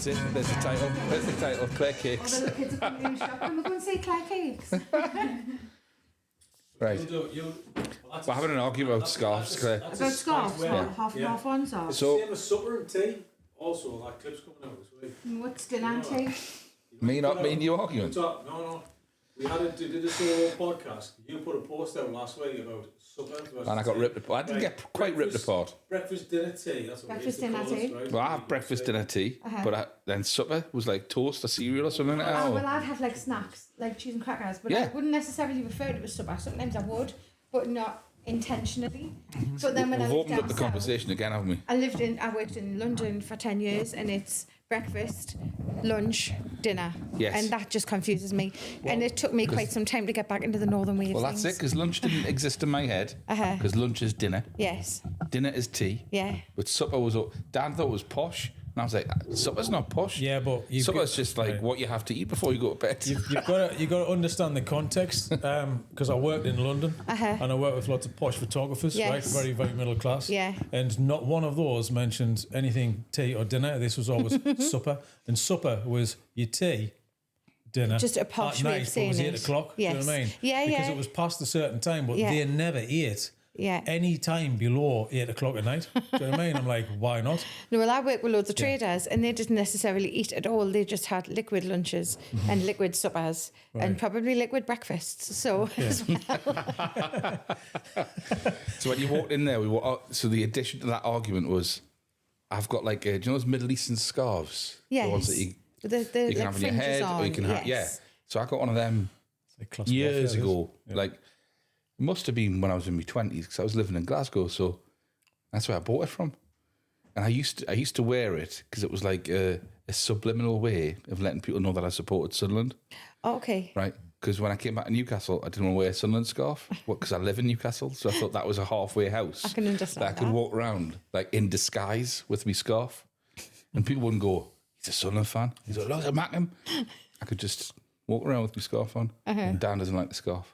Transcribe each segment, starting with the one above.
it. There's the title. There's the title. Claire Cakes. Although the kids have been new shop, and we're going to see Claire Cakes. Right. We're having an argument about scarves, Claire. About scarves, half and half ones are. So, same as supper and tea. Also, that clip's coming out this week. What's dinner and tea? Me and you arguing? No. We did a solo podcast. You put a post out last week about supper. And I got ripped apart. I didn't get quite ripped apart. Breakfast, dinner, tea. That's what Breakfast, dinner, tea. Right? Well, I have breakfast, dinner, tea. But then supper was like toast or cereal or something like that. Well, I'd have like snacks, like cheese and crackers. But I wouldn't necessarily refer to it as supper. Sometimes I would, but not intentionally. But then when We've I lived opened up the south, conversation again, haven't we? I worked in London for 10 years, and it's breakfast, lunch, dinner. Yes. And that just confuses me. And it took me quite some time to get back into the northern way of Well, things. that's it, because lunch didn't exist in my head. Because lunch is dinner. Yes. Dinner is tea. Yeah. But supper was... Dan thought it was posh. And I was like, supper's not posh. Yeah, but... Supper's just like what you have to eat before you go to bed. You've got to understand the context, because I worked in London, and I worked with lots of posh photographers, right? Very, very middle class. Yeah. And not one of those mentioned anything tea or dinner. This was always supper. And supper was your tea, dinner. Just a posh at way night, of saying it was 8 it. o'clock. Yes. Do you know what I mean? Yeah, because yeah. it was past a certain time, but they never ate any time below 8 o'clock at night. Do you know what I mean? I'm like, why not? No, well, I work with loads of traders, and they didn't necessarily eat at all. They just had liquid lunches and liquid suppers and probably liquid breakfasts. So, as well. So when you walked in there, so the addition to that argument was, I've got like, do you know those Middle Eastern scarves? Yes. The ones that you the can have on your head, or you can have, So I got one of them years ago. Like, it must have been when I was in my 20s, because I was living in Glasgow, so that's where I bought it from. And I used to wear it because it was like a subliminal way of letting people know that I supported Sunderland. Oh, okay. Right? Because when I came back to Newcastle, I didn't want to wear a Sunderland scarf because I live in Newcastle, so I thought that was a halfway house. I can understand that I could walk around like in disguise with my scarf, and people wouldn't go, "He's a Sunderland fan. He's a load of Mackham." I could just walk around with my scarf on, and Dan doesn't like the scarf.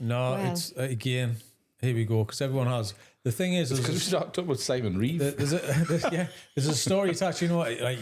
No, it's again. Here we go, because everyone has. The thing is, because we started talking about Simon Reeve. There's a story attached. You know, like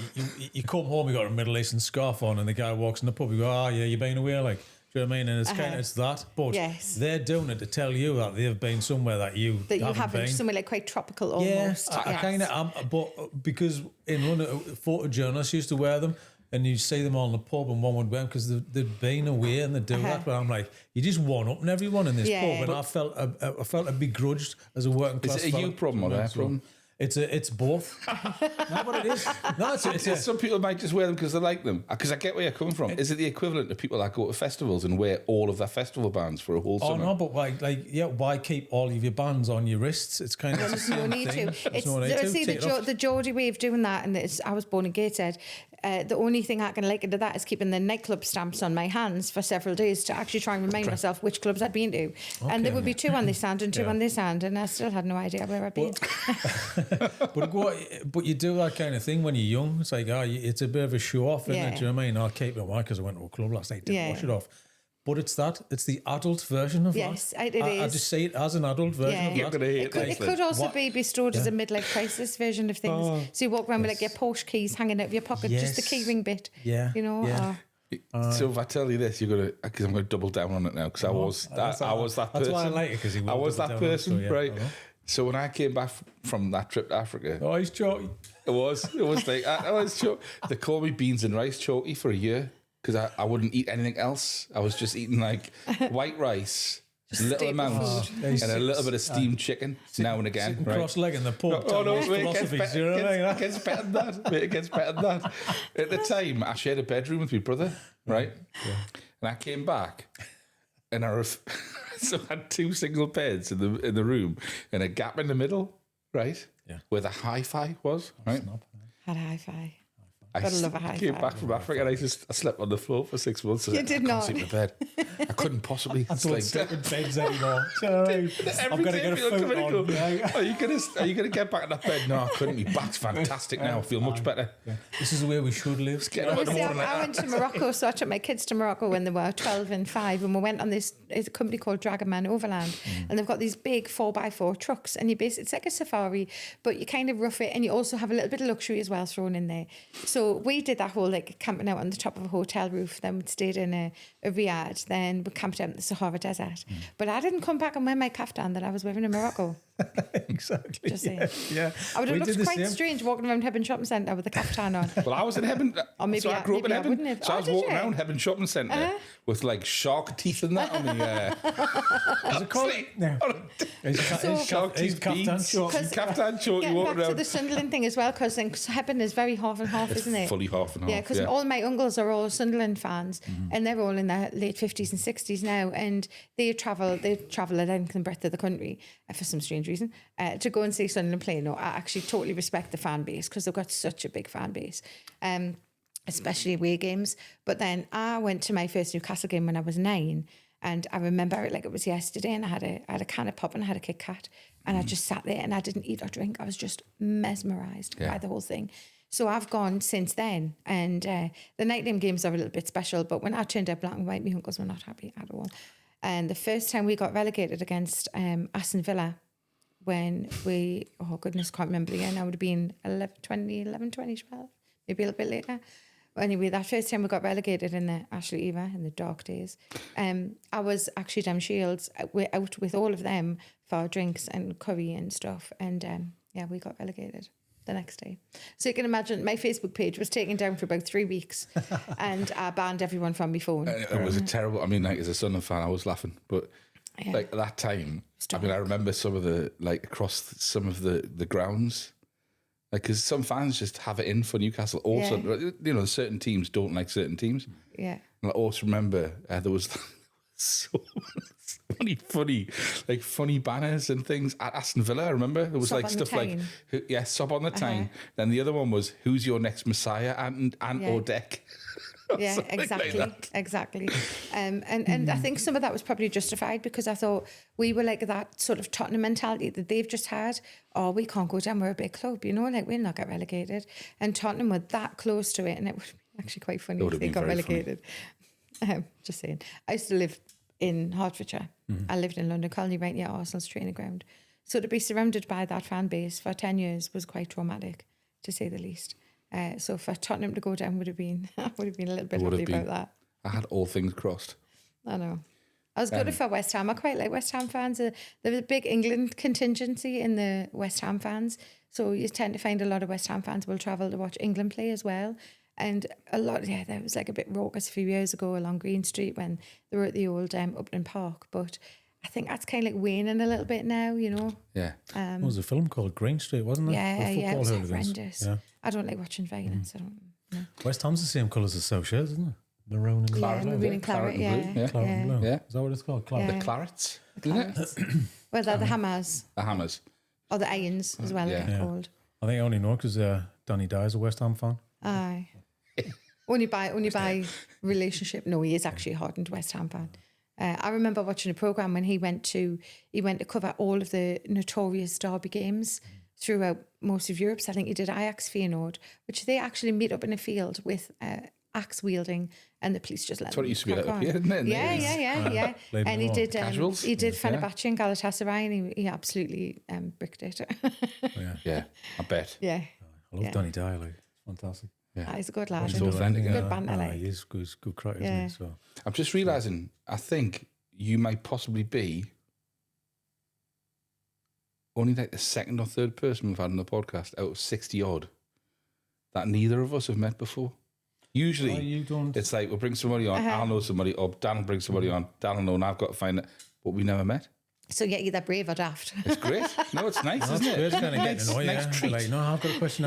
you come home, you got a Middle Eastern scarf on, and the guy walks in the pub. You go, "Oh yeah, you've been away," like. Do you know what I mean? And it's kind of it's that, but they're doing it to tell you that they've been somewhere that you haven't been. Somewhere like quite tropical almost. Yeah, I kind of am, but because in London, photojournalists used to wear them, and you see them all in the pub, and one would wear them because they'd been away and they do that. But I'm like, you just one up and everyone in this pub, and I felt begrudged as a working class. Is it a you problem or their problem? It's both. No, but it is. No, it's some people might just wear them because they like them. Because I get where you're coming from. Is it the equivalent of people that go to festivals and wear all of their festival bands for a whole summer? Oh no, but why keep all of your bands on your wrists? It's kind of there's no need to. The Geordie way of doing that, and I was born in Gateshead. The only thing I can liken to that is keeping the nightclub stamps on my hands for several days to actually try and remind myself which clubs I'd been to. And there would be 2 on this hand and 2 on this hand, and I still had no idea where I'd been. But you do that kind of thing when you're young. It's like, it's a bit of a show off, isn't it? Do you know what I mean? I'll keep it on because I went to a club last night, didn't wash it off. But it's the adult version of that. Yes, it is. I just see it as an adult version of that. It could also be bestowed as a midlife crisis version of things. So you walk around with like your Porsche keys hanging out of your pocket, just the key ring bit. Yeah. You know? Yeah. So if I tell you this, you're gonna, because I'm going to double down on it now, because I was that person. That's why I like it, because I was that person, right? So when I came back from that trip to Africa, he's chalky. It was like I was chalky. They called me beans and rice chalky for a year because I wouldn't eat anything else. I was just eating like white rice, little amounts, and a little bit of steamed chicken now and again. Right? Cross-legged in the pub. It gets better than that. It gets better than that. At the time, I shared a bedroom with my brother, right? Yeah. And I came back, and so I had 2 single beds in the room and a gap in the middle, right? Yeah. Where the hi-fi was, right? Had a hi-fi. Gotta love a hi-fi. I came back from Africa and I slept on the floor for 6 months. You did not. I couldn't sleep in bed. I couldn't possibly. I don't sleep in beds anymore. I'm going to get a foot on. Are you going to get back in that bed? No, I couldn't. My back's fantastic now. I feel much better. Yeah. This is the way we should live. I went to Morocco, so I took my kids to Morocco when they were 12 and 5, and we went on it's a company called Dragonman Overland, and they've got these big 4x4 trucks, and it's like a safari, but you kind of rough it, and you also have a little bit of luxury as well thrown in there. So So we did that whole like camping out on the top of a hotel roof. Then we stayed in a riad. Then we camped out in the Sahara Desert. But I didn't come back and wear my kaftan that I was wearing in Morocco. Exactly. Just saying. Yeah. I would have We did looked the quite same. strange walking around Hebburn Shopping Centre with a kaftan on. Well, I was in Hebburn. Or maybe so I grew up in maybe I Hebburn. wouldn't have. So I Oh, was did walking you? around Hebburn Shopping Centre with like shark teeth and that on the. Is it called? No. Shark teeth kaftan beads. short. Kaftan short. You Getting walk back to around. the Sunderland thing as well, because Hebburn is very half and half, isn't it? Fully half and half. Yeah, because all my uncles are all Sunderland fans, and they're all in their late 50s and 60s now, and they travel at length and breadth of the country for some strange reason to go and see Sunderland play. No, I actually totally respect the fan base because they've got such a big fan base, especially away games. But then I went to my first Newcastle game when I was 9. And I remember it like it was yesterday, and I had a can of pop and I had a Kit Kat, and I just sat there and I didn't eat or drink. I was just mesmerised by the whole thing. So I've gone since then, and the night game games are a little bit special, but when I turned out black and white, my uncles were not happy at all. And the first time we got relegated against Aston Villa, when we, oh goodness, can't remember again, I would have been 2012, maybe a little bit later. Anyway, that first time we got relegated in the Ashley era, in the dark days, I was actually Dem Shields. We're out with all of them for drinks and curry and stuff. And we got relegated the next day. So you can imagine my Facebook page was taken down for about 3 weeks and I banned everyone from my phone. It was a terrible. I mean, like as a Sunderland fan, I was laughing, but like at that time, I mean, I remember some of the across some of the grounds. Like, because some fans just have it in for Newcastle. Also, certain teams don't like certain teams. Yeah. And I also remember there was so many funny banners and things at Aston Villa. I remember it was Sob like on stuff the like, sob on the tyne. Then the other one was, who's your next Messiah, Ant or Deck? Yeah, exactly. And I think some of that was probably justified because I thought we were like that sort of Tottenham mentality that they've just had. Oh, we can't go down, we're a big club, like we'll not get relegated. And Tottenham were that close to it, and it would be actually quite funny if they got relegated. Just saying. I used to live in Hertfordshire. I lived in London Colony right near Arsenal's training ground. So to be surrounded by that fan base for 10 years was quite traumatic, to say the least. So for Tottenham to go down would have been a little bit happy about that. I had all things crossed. I know. I was good for West Ham. I quite like West Ham fans. There was a big England contingency in the West Ham fans. So you tend to find a lot of West Ham fans will travel to watch England play as well. And a lot, there was like a bit raucous a few years ago along Green Street when they were at the old Upton Park. But I think that's kind of like waning a little bit now, Yeah. There was a film called Green Street, wasn't there? Yeah, it was hooligans. horrendous. Yeah. I don't like watching violence. I don't know. West Ham's the same colours as South Shields, isn't it? Maroon and Claret. Maroon and claret, and blue, Claret and blue. Yeah. Is that what it's called? Claret. The Clarets, isn't it? Well, they're the Hammers. The Hammers. Or the Irons as well, they're called. I think I only know because Danny Dye's a West Ham fan. Aye. only by relationship. No, he is actually a hardened West Ham fan. I remember watching a programme when he went to cover all of the notorious derby games throughout most of Europe. So I think he did Ajax Feyenoord, which they actually meet up in a field with axe wielding, and the police just let That's them what it used to be like crack up on. here, isn't it? Yeah. And he did Casuals. Fenerbahce and Galatasaray, and he absolutely bricked it. Yeah, I bet. Yeah. I love Danny Dye, like, fantastic. Yeah. He's a good lad. He's authentic. Good banter, like. He is good crack, isn't he? So. I'm just realising, I think you might possibly be only like the second or third person we've had on the podcast out of 60 odd that neither of us have met before. Usually, it's like we'll bring somebody on, I'll know somebody, or Dan will bring somebody on, Dan will know, and I've got to find it, but we never met. So yeah, either brave or daft. It's great. No, it's nice, isn't it? It's kind of getting to know you. Nice treat. Like, no, I've got a question.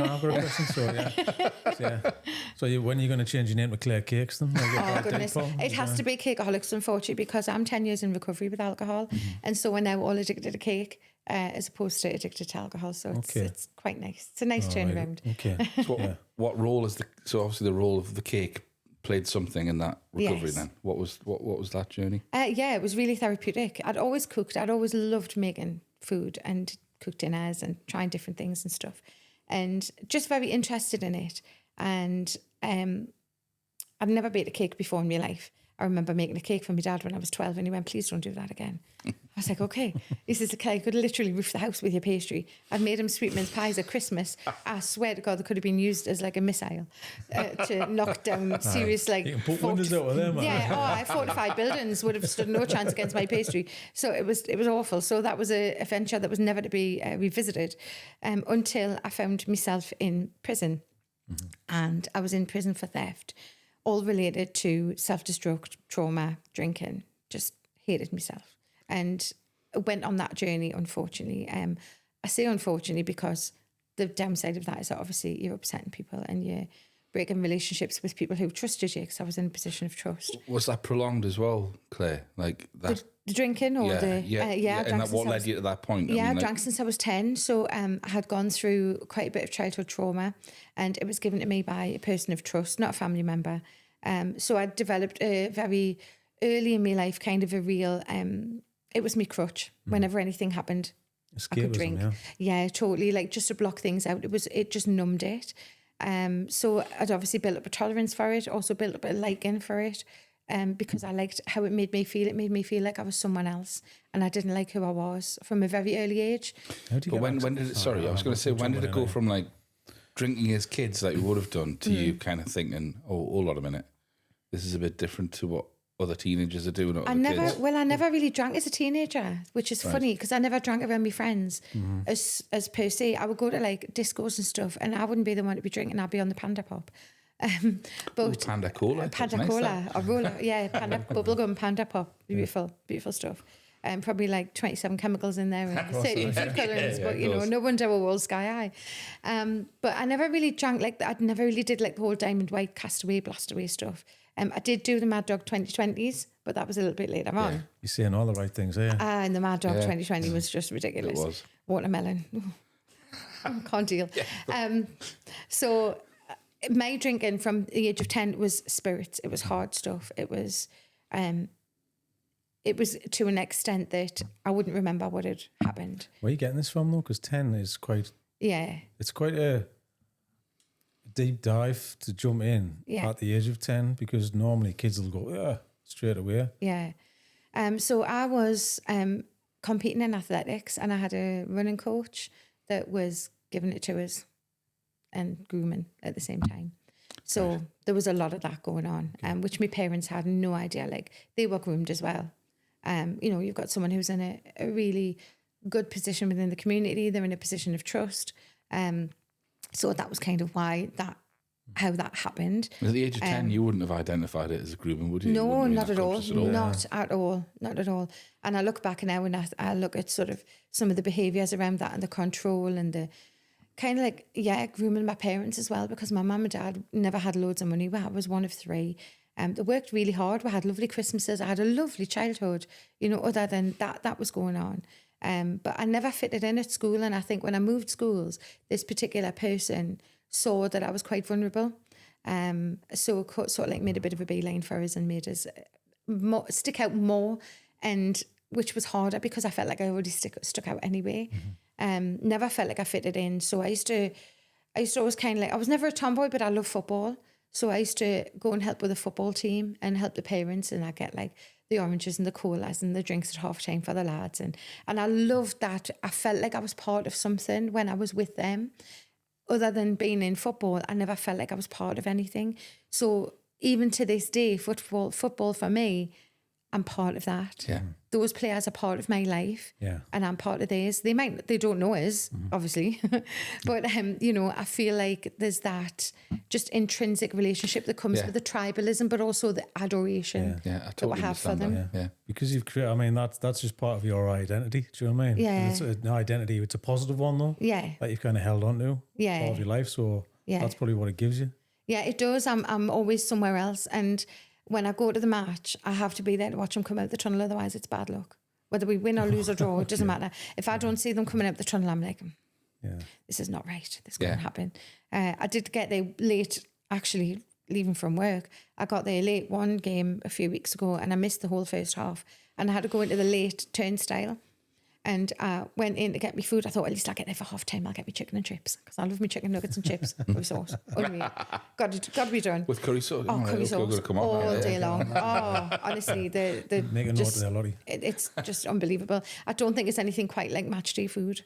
So, So when are you going to change your name to Claire Cakes then? Oh, goodness. It has to be Cakeaholics, unfortunately, because I'm 10 years in recovery with alcohol. And so we're now all addicted to cake as opposed to addicted to alcohol. So it's quite nice. It's a nice turnaround. Okay. So what role is so obviously the role of the cake played something in that recovery then? What was that journey? It was really therapeutic. I'd always cooked. I'd always loved making food and cooked dinners and trying different things and stuff. And just very interested in it. And I'd never baked a cake before in my life. I remember making a cake for my dad when I was 12 and he went, please don't do that again. I I was like, okay. He says, okay, you could literally roof the house with your pastry. I've made him sweet mince pies at Christmas. I swear to God, they could have been used as like a missile to knock down serious, like... You can put windows out of them, man. Yeah, fortified buildings would have stood no chance against my pastry. So it was awful. So that was a venture that was never to be revisited until I found myself in prison. Mm-hmm. And I was in prison for theft, all related to self-destruct, trauma, drinking. Just hated myself. And went on that journey, unfortunately. I say unfortunately because the downside of that is that obviously you're upsetting people and you're breaking relationships with people who trusted you, because I was in a position of trust. Was that prolonged as well, Claire? Like that? The drinking or and that what led you to that point? I drank since I was 10. So I had gone through quite a bit of childhood trauma, and it was given to me by a person of trust, not a family member. So I developed a very early in my life kind of a real... it was me crutch. Whenever anything happened, I could drink. Yeah, totally. Like just to block things out. It just numbed it. So I'd obviously built up a tolerance for it, also built up a liking for it, because I liked how it made me feel. It made me feel like I was someone else, and I didn't like who I was from a very early age. When did it? Sorry, I was going to say, when did it go from like drinking as kids like you would have done to you kind of thinking, oh, hold on a minute, this is a bit different to what other teenagers are doing? I never really drank as a teenager, which is funny because I never drank around my friends as per se. I would go to like discos and stuff, and I wouldn't be the one to be drinking. I'd be on the Panda Pop. But Panda Cola, or roller, Panda bubblegum, Panda Pop, beautiful stuff. Probably like 27 chemicals in there and 13 food colourings, but you know, no wonder we're all sky high. But I never really drank like that. I never really did like the whole Diamond White, Castaway, Blastaway stuff. I did do the Mad Dog 2020s, but that was a little bit later on. You're saying all the right things, eh? And the Mad Dog 2020 was just ridiculous. It was. Watermelon. Can't deal. So my drinking from the age of 10 was spirits. It was hard stuff. It was to an extent that I wouldn't remember what had happened. Where are you getting this from, though? Because 10 is quite... Yeah. It's quite a deep dive to jump in at the age of 10, because normally kids will go straight away. Yeah. So I was competing in athletics, and I had a running coach that was giving it to us and grooming at the same time. So there was a lot of that going on, which my parents had no idea. Like, they were groomed as well. You know, you've got someone who's in a really good position within the community. They're in a position of trust. So that was kind of how that happened. At the age of 10, you wouldn't have identified it as a grooming, would you? No, not at all. Not at all. And I look back now and I look at sort of some of the behaviours around that and the control and the kind of like, grooming my parents as well, because my mum and dad never had loads of money. I was one of three. They worked really hard. We had lovely Christmases. I had a lovely childhood, you know, other than that was going on. But I never fitted in at school. And I think when I moved schools, this particular person saw that I was quite vulnerable. So sort of like made a bit of a beeline for us and made us stick out more, and which was harder because I felt like I already stuck out anyway. Never felt like I fitted in. So I used to always kind of like, I was never a tomboy, but I love football. So I used to go and help with the football team and help the parents, and I get like the oranges and the colas and the drinks at half time for the lads. And I loved that. I felt like I was part of something when I was with them. Other than being in football, I never felt like I was part of anything. So even to this day, football for me, I'm part of that. Yeah. Those players are part of my life. Yeah. And I'm part of theirs. They don't know us, obviously. But, you know, I feel like there's that just intrinsic relationship that comes with the tribalism, but also the adoration I totally that we have for them. Yeah. Because you've created, I mean, that's just part of your identity. Do you know what I mean? Yeah. And it's an identity, it's a positive one, though. Yeah. That you've kind of held on to all of your life. So that's probably what it gives you. Yeah, it does. I'm always somewhere else. And when I go to the match, I have to be there to watch them come out the tunnel. Otherwise, it's bad luck. Whether we win or lose or draw, it doesn't matter. If I don't see them coming out the tunnel, I'm like, this is not right. This can't happen. I did get there late, actually, leaving from work. I got there late one game a few weeks ago, and I missed the whole first half. And I had to go into the late turnstile. and went in to get me food. I thought, at least I'll get there for half time. I'll get me chicken and chips because I love me chicken nuggets and chips with sauce. Got to be done. With curry sauce? Oh, curry sauce all day long. Oh, honestly, the Make a note of there, Lottie. It's just unbelievable. I don't think it's anything quite like match day food.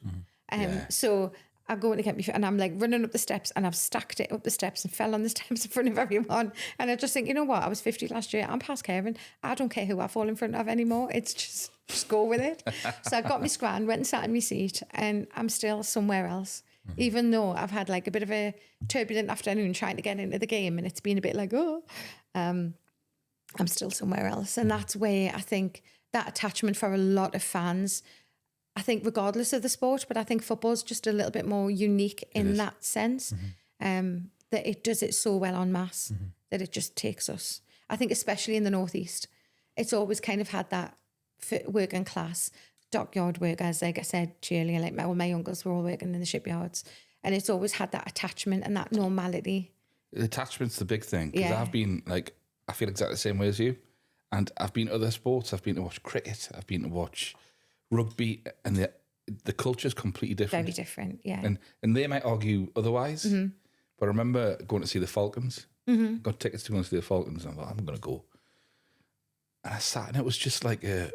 So I go in to get me food and I'm like running up the steps and I've stacked it up the steps and fell on the steps in front of everyone. And I just think, you know what? I was 50 last year. I'm past caring. I don't care who I fall in front of anymore. It's just go with it. So I got my scran, went and sat in my seat, and I'm still somewhere else. Even though I've had like a bit of a turbulent afternoon trying to get into the game and it's been a bit like, I'm still somewhere else. And that's where I think that attachment for a lot of fans, I think regardless of the sport, but I think football's just a little bit more unique in that sense, that it does it so well en masse, that it just takes us. I think especially in the Northeast, it's always kind of had that working class, dockyard workers, like I said to you earlier, like my uncles were all working in the shipyards, and it's always had that attachment and that normality. The attachment's the big thing, because I've been like, I feel exactly the same way as you, and I've been to other sports. I've been to watch cricket, I've been to watch rugby, and the culture's completely different. Very different, yeah. And they might argue otherwise, but I remember going to see the Falcons, got tickets to go and see the Falcons, and I thought, I'm going to go. And I sat, and it was just like a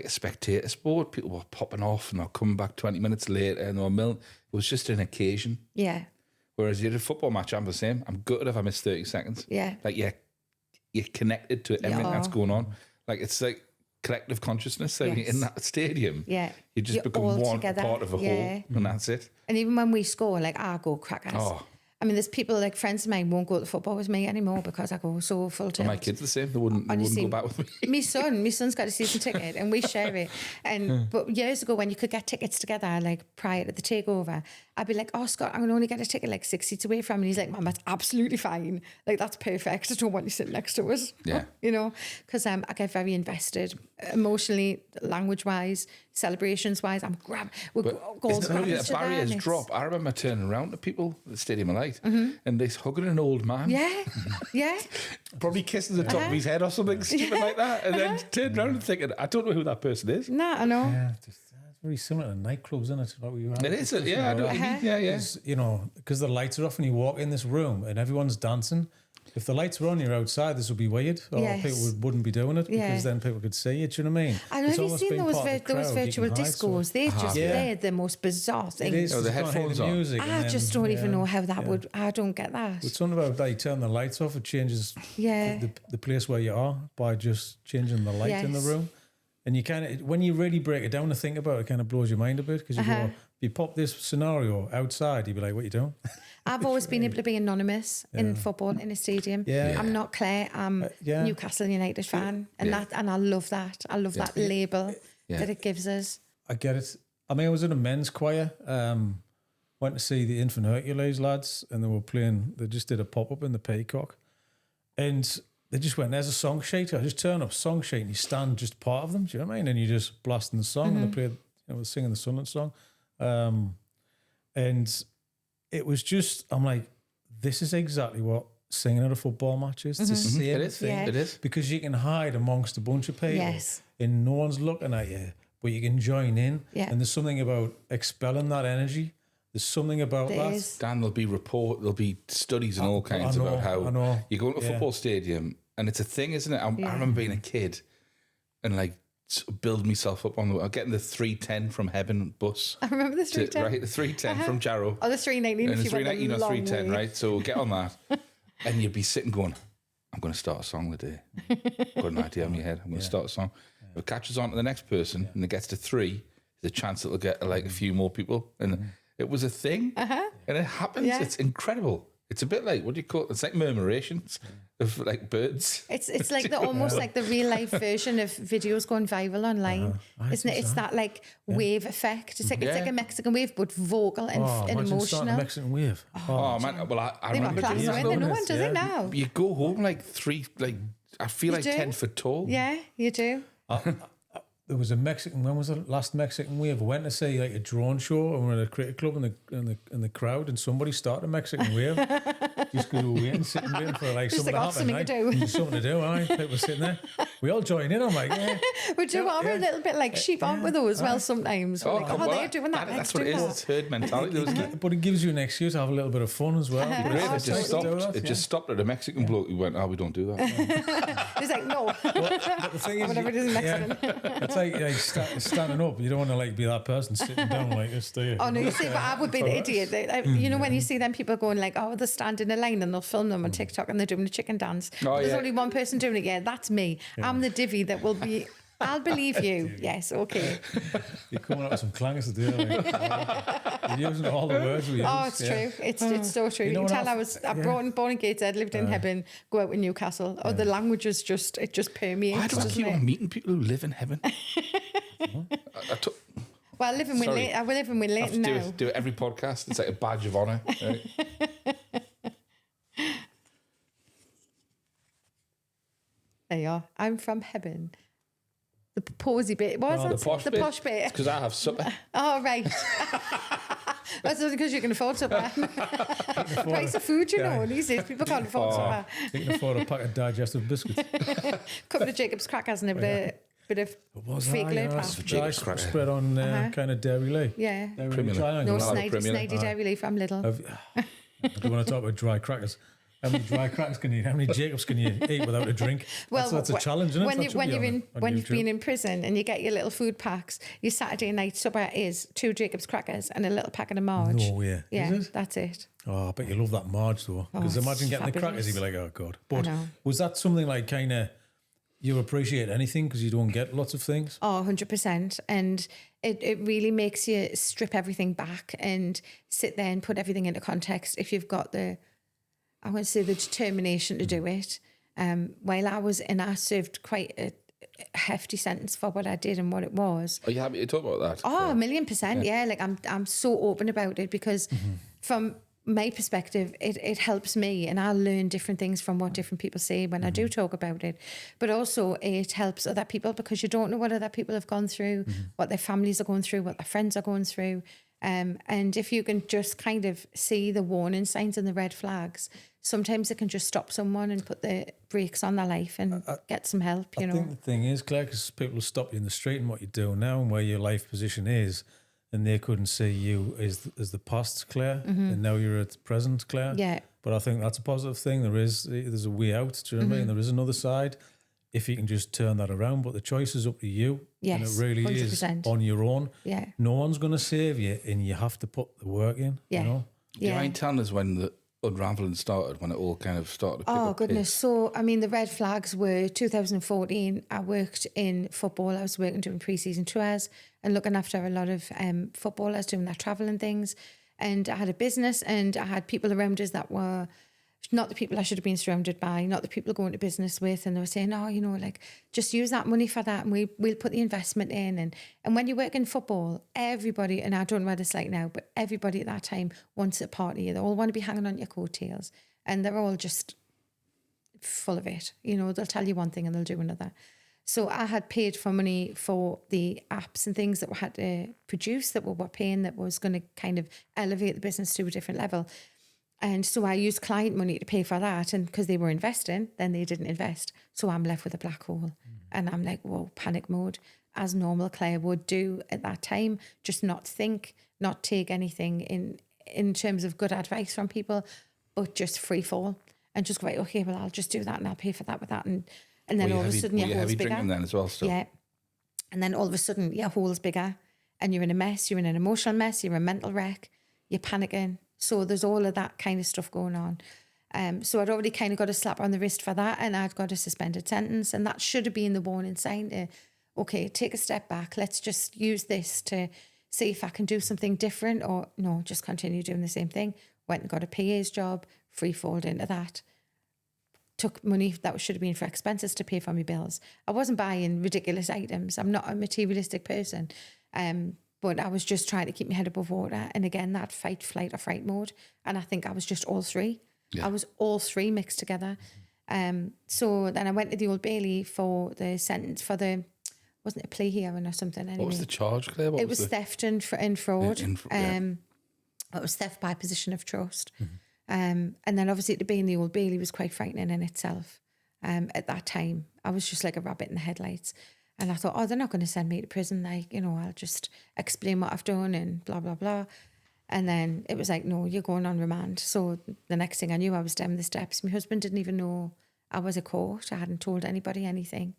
spectator sport. People were popping off, and they're coming back 20 minutes later, and it was just an occasion. Yeah. Whereas you did a football match, I'm the same. I'm gutted if I miss 30 seconds. Yeah. Like, you're connected to everything that's going on. Like, it's like collective consciousness. So in that stadium, you just become one part of a whole, and that's it. And even when we score, like, I go crackers. Oh. I mean, there's people, like friends of mine, won't go to football with me anymore because I go so full tilt. My kids the same. They wouldn't go back with me. My son's got a season ticket and we share it. But years ago, when you could get tickets together, like prior to the takeover, I'd be like, oh, Scott, I'm going to only get a ticket like 6 seats away from. And he's like, Mum, that's absolutely fine. Like, that's perfect. I don't want you sitting next to us. Yeah. You know, because I get very invested emotionally, language-wise, celebrations-wise. The barriers drop. I remember turning around to people at the Stadium of Light and they're hugging an old man. Yeah, yeah. Probably kissing the top of his head or something stupid like that. And then turning around and thinking, I don't know who that person is. Nah, I know. Yeah, it's very similar to nightclubs, isn't it? Like it is, yeah. I know what you mean. Yeah. You know, because the lights are off and you walk in this room and everyone's dancing. If the lights were on, you're outside, this would be weird. Or people wouldn't be doing it because then people could see it. Do you know what I mean? I know, have you seen those virtual discos? They're the most bizarre things. It is. Oh, the headphones on. I just don't even know how that would. I don't get that. It's something about like turn the lights off. It changes the place where you are by just changing the light in the room. And you kind of, when you really break it down to think about it, it kind of blows your mind a bit because you go, if you pop this scenario outside, you'd be like, what are you doing? I've always been able to be anonymous in football in a stadium. Yeah. I'm not Claire. I'm Newcastle United fan, and I love that. I love that label that it gives us. I get it. I mean, I was in a men's choir. Went to see the Infant Hercules lads, and they were playing. They just did a pop up in the Peacock, and they just went, there's a song sheet. I just turn up song sheet, and you stand just part of them. Do you know what I mean? And you just blasting the song, and they played. Singing the Sunderland song, and it was just, I'm like, this is exactly what singing at a football match is. It's the same thing. It is. Because you can hide amongst a bunch of people and no one's looking at you, but you can join in. Yeah. And there's something about expelling that energy. There's something about that. Dan, there'll be studies and all kinds about how you go to a football stadium and it's a thing, isn't it? I remember being a kid and like, build myself up on getting the 310 from Heaven bus. I remember the 310. Right, the 310 from Jarrow. Oh, the 319. And the 319 or 310, right? So get on that. And you'd be sitting going, I'm going to start a song today. Got an idea in your head. I'm going to start a song. If it catches on to the next person and it gets to 3, there's a chance it'll get like a few more people. And it was a thing. And it happens. Yeah. It's incredible. It's a bit like, what do you call it? It's like murmurations of like birds. It's like almost like the real life version of videos going viral online, isn't it? It's that like wave effect. It's like a Mexican wave, but vocal and emotional. A Mexican wave. Oh man! Well, I remember doing that. No one does it now. You go home like I feel like 10 foot tall. Yeah, you do. there was a Mexican. When was the last Mexican wave? I went to see like a drone show, and we're at a cricket club in the crowd, and somebody started a Mexican wave just because we were waiting for like just something to happen. Something to do. Something to do. Aye, people were sitting there. We all joined in. I'm like, yeah. We're a little bit like sheep, aren't we? Though as well sometimes. We're like, they're doing that. That's what it is. It's herd mentality, isn't it? But it gives you an excuse to have a little bit of fun as well. It just stopped at a Mexican bloke who went, we don't do that. He's like, no. But the thing is, whatever it is in Mexican. It's like standing up. You don't want to like be that person sitting down like this, do you? Oh no, you see, but I would be the idiot. You know when you see them people going like, they're standing in a line and they'll film them on TikTok and they're doing the chicken dance. There's only one person doing it. Yeah, that's me. Yeah. I'm the divvy that will be. I'll believe you. Yes, okay. You're coming up with some clangers to do. Like, you're using all the words we use. Oh, it's true. It's so true. You can tell I was born in Gateshead, lived in Heaven, go out in Newcastle. The language is just permeates. Why do I keep on meeting people who live in Heaven? Well, I live in Leighton now. Do it every podcast. It's like a badge of honour. Right? There you are. I'm from Heaven. The posy bit. What was it? The posh bit. It's because I have supper. Oh, right. That's because you can afford supper. The price of food, you know, these days people can't afford supper. You can afford a pack of digestive biscuits. Couple of Jacob's crackers and a bit of fake lid pap. Spread on kind of dairy lait. Yeah. No, snidey dairy lait from Liddle. Do you want to talk about dry crackers? How many dry crackers can you eat? How many Jacobs can you eat without a drink? Well, that's a challenge, isn't it? When you've been in prison and you get your little food packs, your Saturday night supper is 2 Jacob's crackers and a little packet of Marge. No way. Yeah, that's it. Oh, I bet you love that Marge though. Because imagine getting the crackers, you'd be like, oh God. But was that something like kind of, you appreciate anything because you don't get lots of things? Oh, 100%. And it really makes you strip everything back and sit there and put everything into context. If you've got the determination to do it. While I was in, I served quite a hefty sentence for what I did and what it was. Are you happy to talk about that? Oh, 1,000,000%. Yeah, like I'm so open about it because from my perspective, it helps me and I learn different things from what different people say when I do talk about it. But also it helps other people because you don't know what other people have gone through, what their families are going through, what their friends are going through. And if you can just kind of see the warning signs and the red flags, sometimes it can just stop someone and put the brakes on their life and get some help, you know. I think the thing is, Claire, because people will stop you in the street and what you're doing now and where your life position is, and they couldn't see you as the past Claire, and now you're at the present Claire. Yeah. But I think that's a positive thing. There's a way out, do you know what I mean? There is another side. If you can just turn that around, but the choice is up to you. Yes, and it really 100%. is on your own. Yeah. No one's going to save you, and you have to put the work in. Yeah. You know? Do you mind telling us when the unraveling started, when it all kind of started to pick up goodness. pace? So, I mean, the red flags were 2014. I worked in football. I was working doing pre-season tours and looking after a lot of footballers doing their travel and things. And I had a business and I had people around us that were not the people I should have been surrounded by, not the people going to business with. And they were saying, like, just use that money for that and we'll put the investment in. And when you work in football, everybody, and I don't know what it's like now, but everybody at that time wants a party. They all want to be hanging on your coattails and they're all just full of it. You know, they'll tell you one thing and they'll do another. So I had paid for money for the apps and things that we had to produce that we were paying that was going to kind of elevate the business to a different level. And so I used client money to pay for that. And because they were investing, then they didn't invest. So I'm left with a black hole. And I'm like, whoa, panic mode, as normal Claire would do at that time. Just not think, not take anything in terms of good advice from people, but just free fall. And just go, right, okay, well, I'll just do that and I'll pay for that with that. And then all of a sudden your hole's bigger. Drinking then as well still? Yeah. And then all of a sudden your hole's bigger and you're in a mess. You're in an emotional mess. You're a mental wreck. You're panicking. So there's all of that kind of stuff going on. So I'd already kind of got a slap on the wrist for that and I'd got a suspended sentence and that should have been the warning sign to, okay, take a step back. Let's just use this to see if I can do something different or no, just continue doing the same thing. Went and got a PA's job, free-falled into that. Took money that should have been for expenses to pay for my bills. I wasn't buying ridiculous items. I'm not a materialistic person. But I was just trying to keep my head above water. And again, that fight, flight or fright mode. And I think I was just all three. Yeah. I was all three mixed together. So then I went to the Old Bailey for the sentence, for the wasn't a plea hearing or something anyway. What was the charge, Claire? It was theft and fraud. Yeah. It was theft by position of trust. And then obviously to be in the Old Bailey was quite frightening in itself. At that time, I was just like a rabbit in the headlights. And I thought, oh, they're not going to send me to prison. Like, you know, I'll just explain what I've done and blah, blah, blah. And then it was like, no, you're going on remand. So the next thing I knew, I was down the steps. My husband didn't even know I was at court. I hadn't told anybody anything.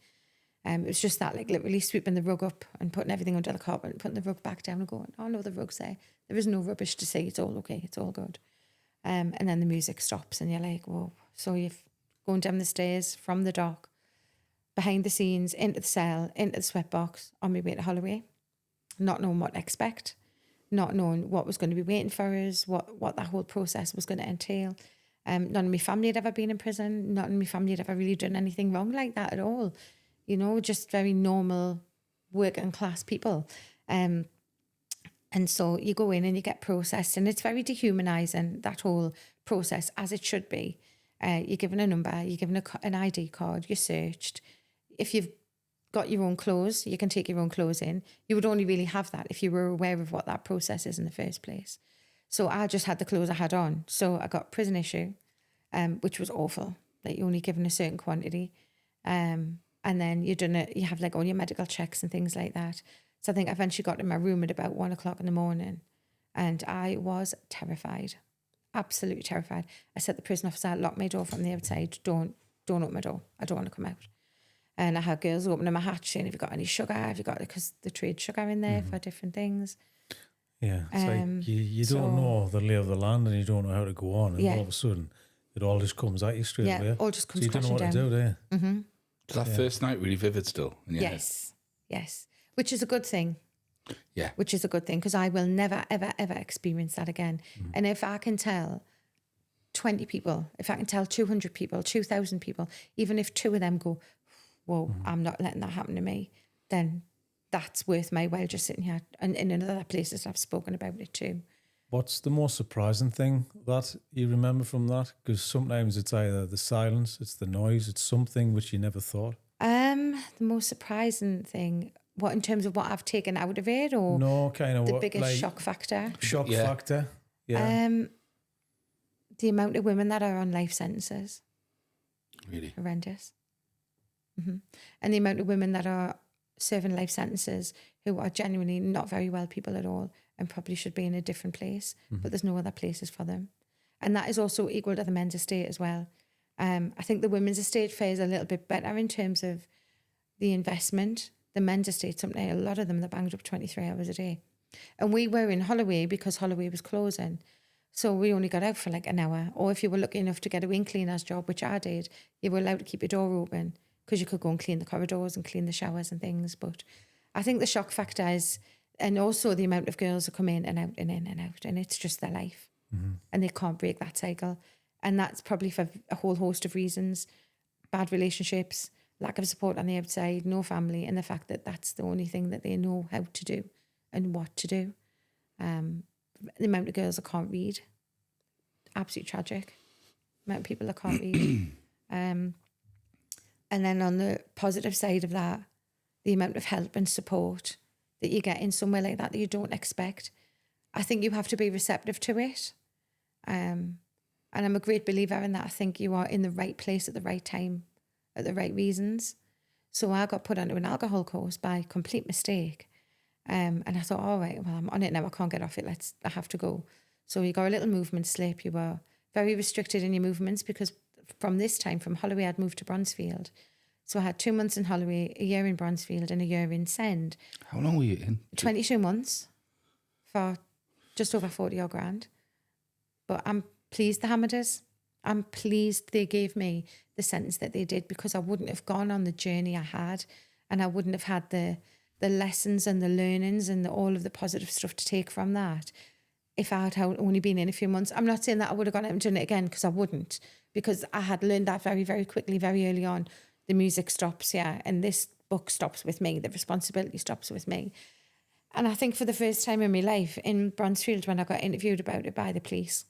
It was just that, like, literally sweeping the rug up and putting everything under the carpet and putting the rug back down and going, oh, no, the rug's there. There is no rubbish to see. It's all okay. It's all good. And then the music stops and you're like, whoa. So you're going down the stairs from the dock, behind the scenes, into the cell, into the sweatbox, on my way to Holloway, not knowing what to expect, not knowing what was going to be waiting for us, what that whole process was going to entail. None of my family had ever been in prison. None of my family had ever really done anything wrong like that at all. You know, just very normal working class people. And so you go in and you get processed, and it's very dehumanising, that whole process, as it should be. You're given a number, you're given an ID card, you're searched. If you've got your own clothes, you can take your own clothes in. You would only really have that if you were aware of what that process is in the first place. So I just had the clothes I had on. So I got prison issue, which was awful. Like, you're only given a certain quantity. And then you have like all your medical checks and things like that. So I think I eventually got in my room at about 1 o'clock in the morning, and I was terrified, absolutely terrified. I said to the prison officer, lock my door from the outside. Don't open my door. I don't want to come out. And I had girls opening my hatch saying, have you got any sugar? Have you got, because they trade sugar in there for different things. Yeah, it's like you don't know the lay of the land and you don't know how to go on, and all of a sudden it all just comes at you straight away. Yeah, all just comes crashing down. So you don't know what to do, do you? Is that first night really vivid still? Yes, which is a good thing. Yeah. Which is a good thing, because I will never, ever, ever experience that again. And if I can tell 20 people, if I can tell 200 people, 2,000 people, even if 2 of them go, whoa, I'm not letting that happen to me, then that's worth my while just sitting here. And in other places I've spoken about it too. What's the most surprising thing that you remember from that? Because sometimes it's either the silence, it's the noise, it's something which you never thought. The most surprising thing, what, in terms of what I've taken out of it, or no, kind of the what, biggest like, shock factor? Shock factor, yeah. The amount of women that are on life sentences. Really? Horrendous. And the amount of women that are serving life sentences who are genuinely not very well people at all and probably should be in a different place, but there's no other places for them. And that is also equal to the men's estate as well. I think the women's estate fares a little bit better in terms of the investment. The men's estate, a lot of them, they're banged up 23 hours a day. And we were in Holloway because Holloway was closing. So we only got out for like an hour. Or if you were lucky enough to get a wing cleaner's job, which I did, you were allowed to keep your door open because you could go and clean the corridors and clean the showers and things. But I think the shock factor is, and also the amount of girls who come in and out and in and out, and it's just their life. And they can't break that cycle. And that's probably for a whole host of reasons: bad relationships, lack of support on the outside, no family, and the fact that that's the only thing that they know how to do and what to do. The amount of girls that can't read, absolutely tragic. The amount of people that can't read. And then on the positive side of that, the amount of help and support that you get in somewhere like that you don't expect. I think you have to be receptive to it. And I'm a great believer in that. I think you are in the right place at the right time, at the right reasons. So I got put onto an alcohol course by complete mistake. And I thought, all right, well, I'm on it now. I can't get off it. I have to go. So you got a little movement slip. You were very restricted in your movements because from this time, from Holloway, I'd moved to Bronzefield. So I had 2 months in Holloway, a year in Bronzefield and a year in Send. How long were you in? 22 months for just over 40 odd grand. But I'm pleased the Hammerders. I'm pleased they gave me the sentence that they did, because I wouldn't have gone on the journey I had, and I wouldn't have had the lessons and the learnings and all of the positive stuff to take from that if I had only been in a few months. I'm not saying that I would have gone out and done it again, because I wouldn't, because I had learned that very, very quickly, very early on. The music stops, and this book stops with me. The responsibility stops with me. And I think for the first time in my life in Bronzefield, when I got interviewed about it by the police,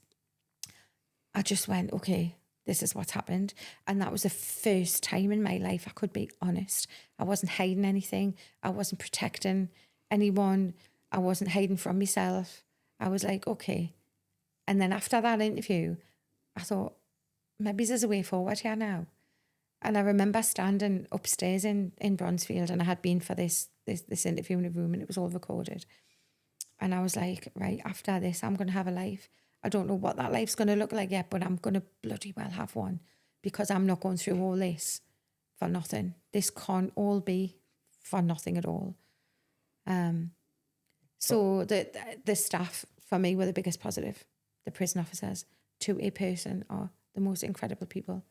I just went, okay, this is what's happened. And that was the first time in my life I could be honest. I wasn't hiding anything. I wasn't protecting anyone. I wasn't hiding from myself. I was like, okay. And then after that interview, I thought, maybe there's a way forward here now. And I remember standing upstairs in Bronzefield, and I had been for this interview in a room, and it was all recorded. And I was like, right, after this, I'm going to have a life. I don't know what that life's going to look like yet, but I'm going to bloody well have one, because I'm not going through all this for nothing. This can't all be for nothing at all. So the staff, for me, were the biggest positive. The prison officers, to a person, are the most incredible people.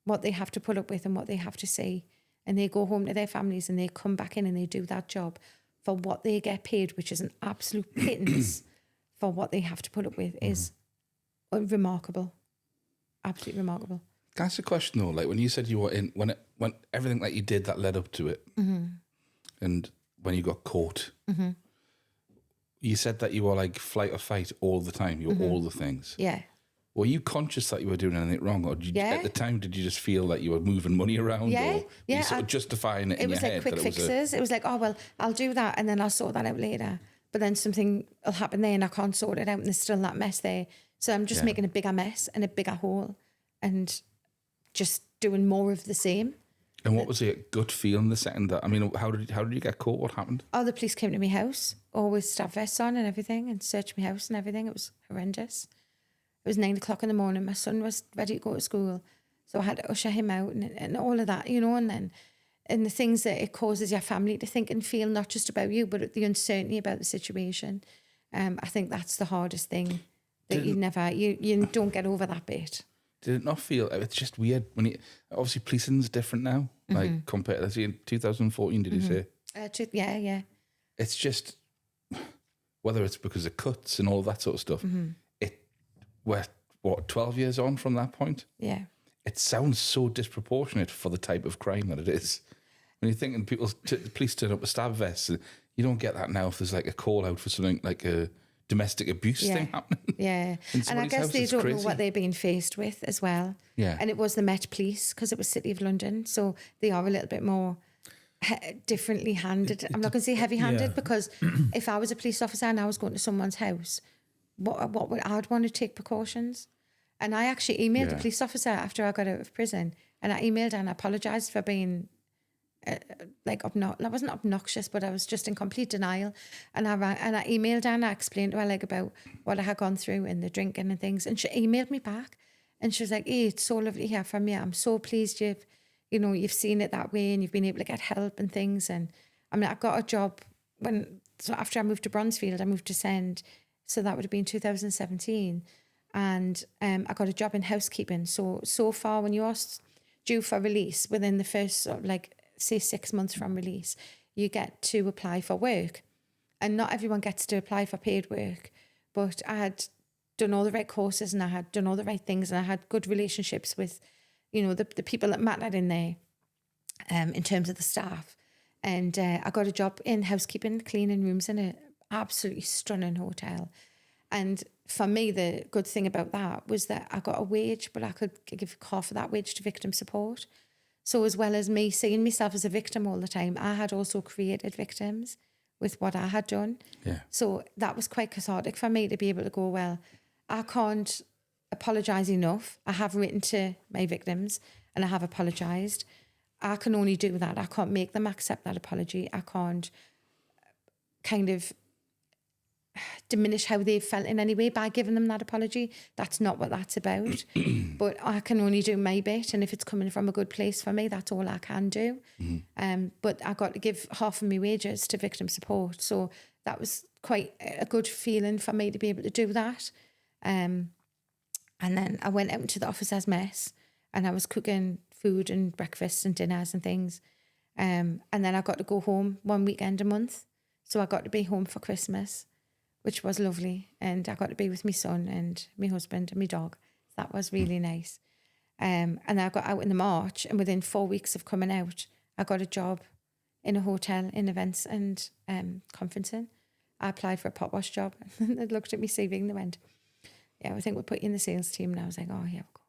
What they have to put up with and what they have to see. And they go home to their families and they come back in and they do that job for what they get paid, which is an absolute pittance for what they have to put up with, is remarkable. Absolutely remarkable. Can I ask a question though? Like when you said you were in, when everything that you did that led up to it, and when you got caught, you said that you were like flight or fight all the time. You were all the things. Yeah. Were you conscious that you were doing anything wrong, or did you, at the time, did you just feel like you were moving money around, or were you sort of justifying it in your head? It was like quick fixes. It was like, oh, well, I'll do that and then I'll sort that out later. But then something will happen there and I can't sort it out and there's still that mess there. So I'm just making a bigger mess and a bigger hole and just doing more of the same. And what was your gut feeling the second that, I mean, how did you get caught? What happened? Oh, the police came to my house, all with staff vests on and everything, and searched my house and everything. It was horrendous. It was 9 o'clock in the morning. My son was ready to go to school. So I had to usher him out and all of that, you know, and the things that it causes your family to think and feel, not just about you, but the uncertainty about the situation. I think that's the hardest thing that you don't get over that bit. Did it not feel, it's just weird when obviously policing's different now, like compared to in 2014, did you say? Yeah. It's just, whether it's because of cuts and all that sort of stuff, we're, 12 years on from that point? Yeah. It sounds so disproportionate for the type of crime that it is. When you're thinking police turn up with stab vests, you don't get that now if there's like a call out for something like a domestic abuse thing happening. Yeah. And I guess they don't know what they're being faced with as well. Yeah. And it was the Met Police, because it was City of London, so they are a little bit more differently handed. I'm not going to say heavy-handed, because if I was a police officer and I was going to someone's house, what would I'd want to take precautions. And I actually emailed the police officer after I got out of prison, and I emailed her and I apologised for being I wasn't obnoxious, but I was just in complete denial. And I emailed her and I explained to her like about what I had gone through and the drinking and things. And she emailed me back, and she was like, "Hey, it's so lovely to hear from you. I'm so pleased you've seen it that way and you've been able to get help and things." And I mean, I got a job after I moved to Bronzefield, I moved to Send, so that would have been 2017. And I got a job in housekeeping. So far, when you're due for release, within the first say 6 months from release, you get to apply for work. And not everyone gets to apply for paid work, but I had done all the right courses and I had done all the right things, and I had good relationships with, the people that mattered in there, in terms of the staff. And I got a job in housekeeping, cleaning rooms in an absolutely stunning hotel. And for me, the good thing about that was that I got a wage, but I could give half of that wage to victim support. So as well as me seeing myself as a victim all the time, I had also created victims with what I had done. Yeah. So that was quite cathartic for me to be able to go, well, I can't apologise enough. I have written to my victims and I have apologised. I can only do that. I can't make them accept that apology. I can't kind of diminish how they felt in any way by giving them that apology. That's not what that's about. But I can only do my bit, and if it's coming from a good place for me, that's all I can do. But I got to give half of my wages to victim support, so that was quite a good feeling for me to be able to do that. And then I went out into the officers' mess, and I was cooking food and breakfasts and dinners and things. And then I got to go home one weekend a month, so I got to be home for Christmas, which was lovely. And I got to be with my son and my husband and my dog. That was really nice. And I got out in the March, and within 4 weeks of coming out, I got a job in a hotel in events and conferencing. I applied for a pot wash job. They looked at me CV and they went, "Yeah, I think we'll put you in the sales team." And I was like, "Oh, yeah, we'll go."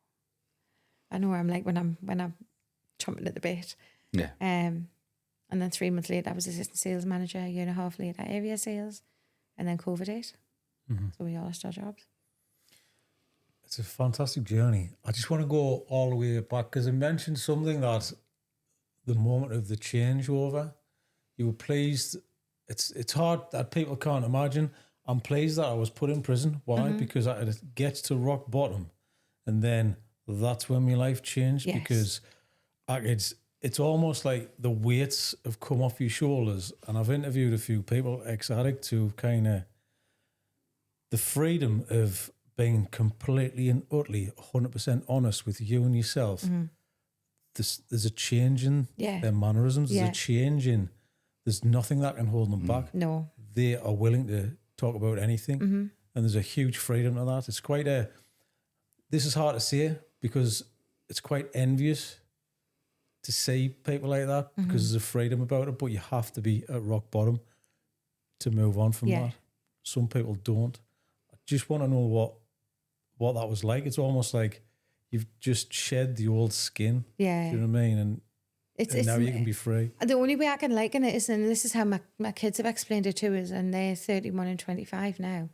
I know where I'm like when I'm chomping at the bit. Yeah. And then 3 months later, I was assistant sales manager. A year and a half later, area sales, and then COVID hit. So we all lost our jobs. It's a fantastic journey. I just want to go all the way back because I mentioned something that the moment of the changeover, you were pleased. It's hard that people can't imagine. I'm pleased that I was put in prison. Why? Because I had to get to rock bottom, and then that's when my life changed. Yes. Because it's almost like the weights have come off your shoulders. And I've interviewed a few people, ex-addicts, who kind of the freedom of being completely and utterly 100% honest with you and yourself. There's a change in their mannerisms. There's a change in. There's nothing that can hold them back. No, they are willing to talk about anything, and there's a huge freedom to that. It's quite a. This is hard to say because it's quite envious to see people like that because there's a freedom about it. But you have to be at rock bottom to move on from that. Some people don't. I just want to know what that was like. It's almost like you've just shed the old skin. Yeah, do you know what I mean? And now you can be free. The only way I can liken it is, and this is how my kids have explained it to us, and they're 31 and 25 now,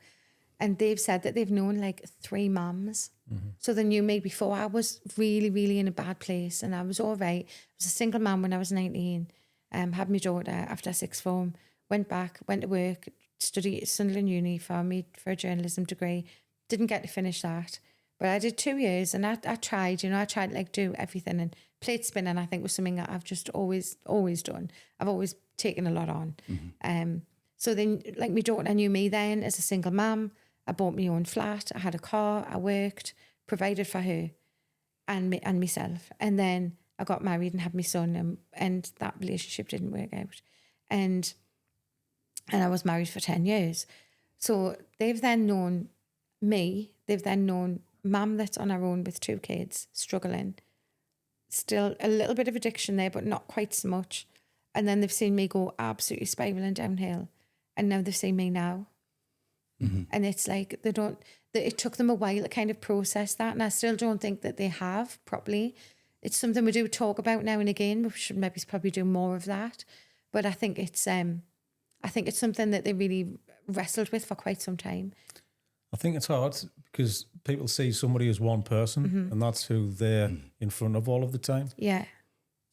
and they've said that they've known like 3 mums. So they knew me before I was really, really in a bad place, and I was all right. I was a single mum when I was 19, had my daughter after 6th form, went to work, studied at Sunderland Uni for a journalism degree, didn't get to finish that. But I did 2 years, and I tried, I tried to like do everything, and plate spinning I think was something that I've just always done. I've always taken a lot on. So then, like, my daughter knew me then as a single mum. I bought my own flat. I had a car. I worked, provided for her and myself. And then I got married and had my son, and that relationship didn't work out. And I was married for 10 years. So they've then known me. They've then known mum that's on her own with 2 kids, struggling. Still a little bit of addiction there, but not quite so much. And then they've seen me go absolutely spiraling downhill. And now they've seen me now. And it's like it took them a while to kind of process that. And I still don't think that they have properly. It's something we do talk about now and again. We should maybe probably do more of that. But I think it's something that they really wrestled with for quite some time. I think it's hard because people see somebody as one person and that's who they're in front of all of the time. Yeah.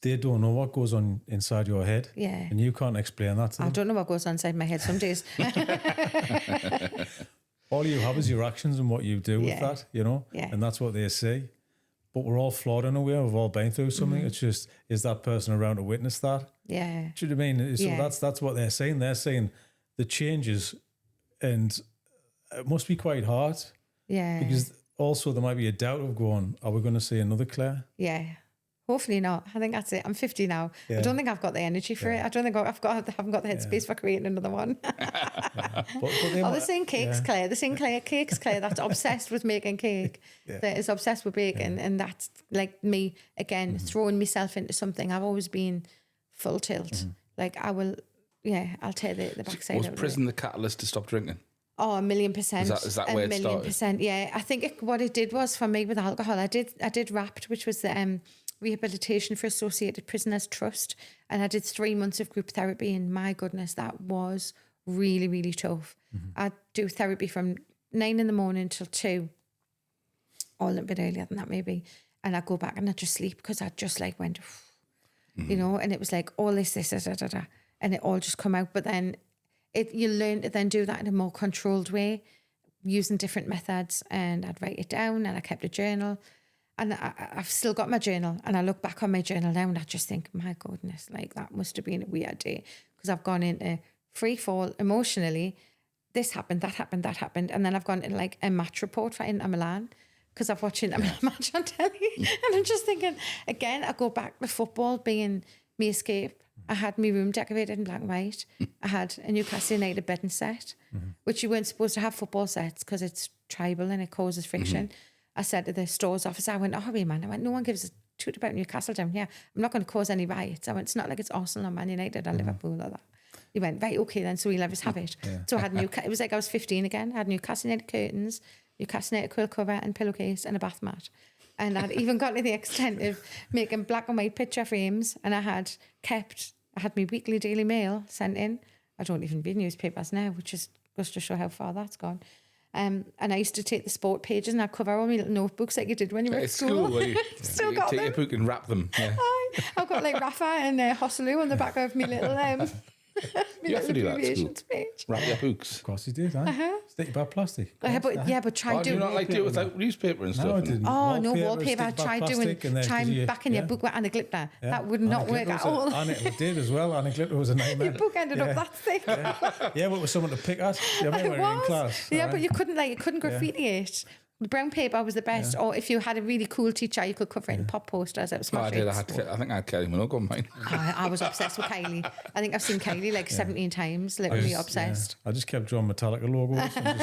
They don't know what goes on inside your head. Yeah. And you can't explain that to them. I don't know what goes on inside my head some days. All you have is your actions and what you do with that, Yeah. and that's what they see. But we're all flawed in a way. We've all been through something. It's just, is that person around to witness that? Yeah. Do you know what I mean? So that's what they're saying. They're saying the changes, and it must be quite hard. Yeah. Because also there might be a doubt of going, are we going to see another Claire? Yeah. Hopefully not. I think that's it. I'm 50 now. I don't think I've got the energy for it. I don't think I haven't got the headspace for creating another one. They're saying Cake's Claire. They're saying Cake's Claire that's obsessed with making cake. That is obsessed with baking. And that's like me, again, throwing myself into something. I've always been full tilt. Like I'll tear the backside Was out prison the catalyst to stop drinking? Oh, 1,000,000%. Is that where it started? 1,000,000%. Yeah, I think what it did was for me with alcohol. I did RAPT, which was the Rehabilitation for Associated Prisoners Trust, and I did 3 months of group therapy. And my goodness, that was really, really tough. I do therapy from 9 a.m. till 2, or a little bit earlier than that maybe. And I go back and I just sleep because I just like went, and it was like all this, and it all just come out. But then you learn to then do that in a more controlled way, using different methods. And I'd write it down, and I kept a journal. And I've still got my journal, and I look back on my journal now and I just think, my goodness, like that must have been a weird day, because I've gone into free fall emotionally. This happened, that happened, that happened. And then I've gone into like a match report for Inter Milan, because I've watched Inter Milan match on telly. And I'm just thinking, again, I go back to football being my escape. I had my room decorated in black and white. I had a Newcastle United bedding set, which you weren't supposed to have football sets because it's tribal and it causes friction. I said to the stores officer, I went, no one gives a toot about Newcastle down here. I'm not going to cause any riots. I went, it's not like it's Arsenal or Man United or Liverpool or that. He went, right, okay then, so we'll let us have it. So I had it was like I was 15 again. I had Newcastle United curtains, Newcastle United quilt cover and pillowcase and a bath mat. And I'd even got to the extent of making black and white picture frames, and I had my weekly Daily Mail sent in. I don't even read newspapers now, which is just to show how far that's gone. And I used to take the sport pages and I'd cover all my little notebooks like you did when you were at school. Still got take them. your book and wrap them. Yeah. I've got like Rafa and Hosselu on the back of my little you have to do that at school. Page. Wrap your books. Of course you did, huh? Stick about plastic. But try do you not like do it without newspaper and stuff? No, I didn't. Oh, no wallpaper. I tried doing back in your book with Anna Glitter. Yeah. That would not work at all. Anna did as well. Anna Glitter was a nightmare. Your book ended up that thick. Yeah, but it was someone to pick at. You know, when you were in class. Yeah, but you couldn't graffiti it. The brown paper was the best, or if you had a really cool teacher, you could cover it in pop posters. It was I did. I think I had Kylie Minogue on mine. I was obsessed with Kylie. I think I've seen Kylie like 17 times, literally obsessed. I just kept drawing Metallica logos. And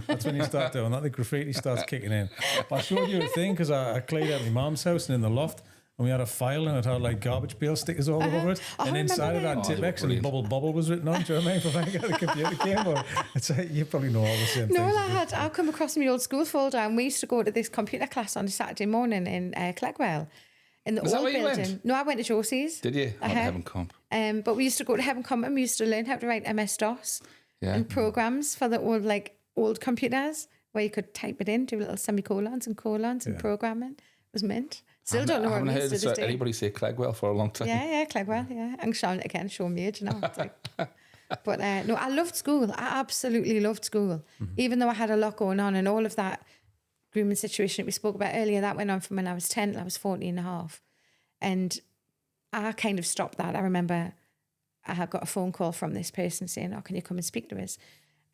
that's when you start doing that. The graffiti starts kicking in. I showed you a thing because I cleaned out my mum's house and in the loft. And we had a file and it had like garbage pail stickers all over it. And inside it had Tipex and Bubble was written on. Do you know what I mean? For when I got the computer came on. It's like, you probably know all the same things. No, I'll come across my old school folder, and we used to go to this computer class on a Saturday morning in Clegwell. In the old building. No, I went to Josie's. Did you? On Heaven Comp. But we used to go to Heaven Comp and we used to learn how to write MS-DOS and programs for the old computers where you could type it in, do little semicolons and colons and programming. It was mint. Still don't know what it is to this day. Anybody say Clegwell for a long time. Yeah, Clegwell, yeah. And show me age, you know. It's like, but no, I loved school. I absolutely loved school. Mm-hmm. Even though I had a lot going on and all of that grooming situation that we spoke about earlier, that went on from when I was 10 till I was 14 and a half. And I kind of stopped that. I remember I had got a phone call from this person saying, can you come and speak to us?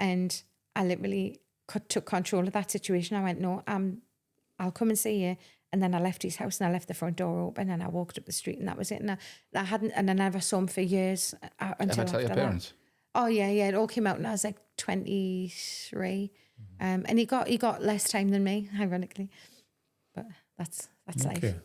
And I literally took control of that situation. I went, no, I'll come and see you. And then I left his house and I left the front door open and I walked up the street and that was it. And I never saw him for years until ever tell your parents? Oh yeah, it all came out when I was like 23. And he got less time than me, ironically. But that's life.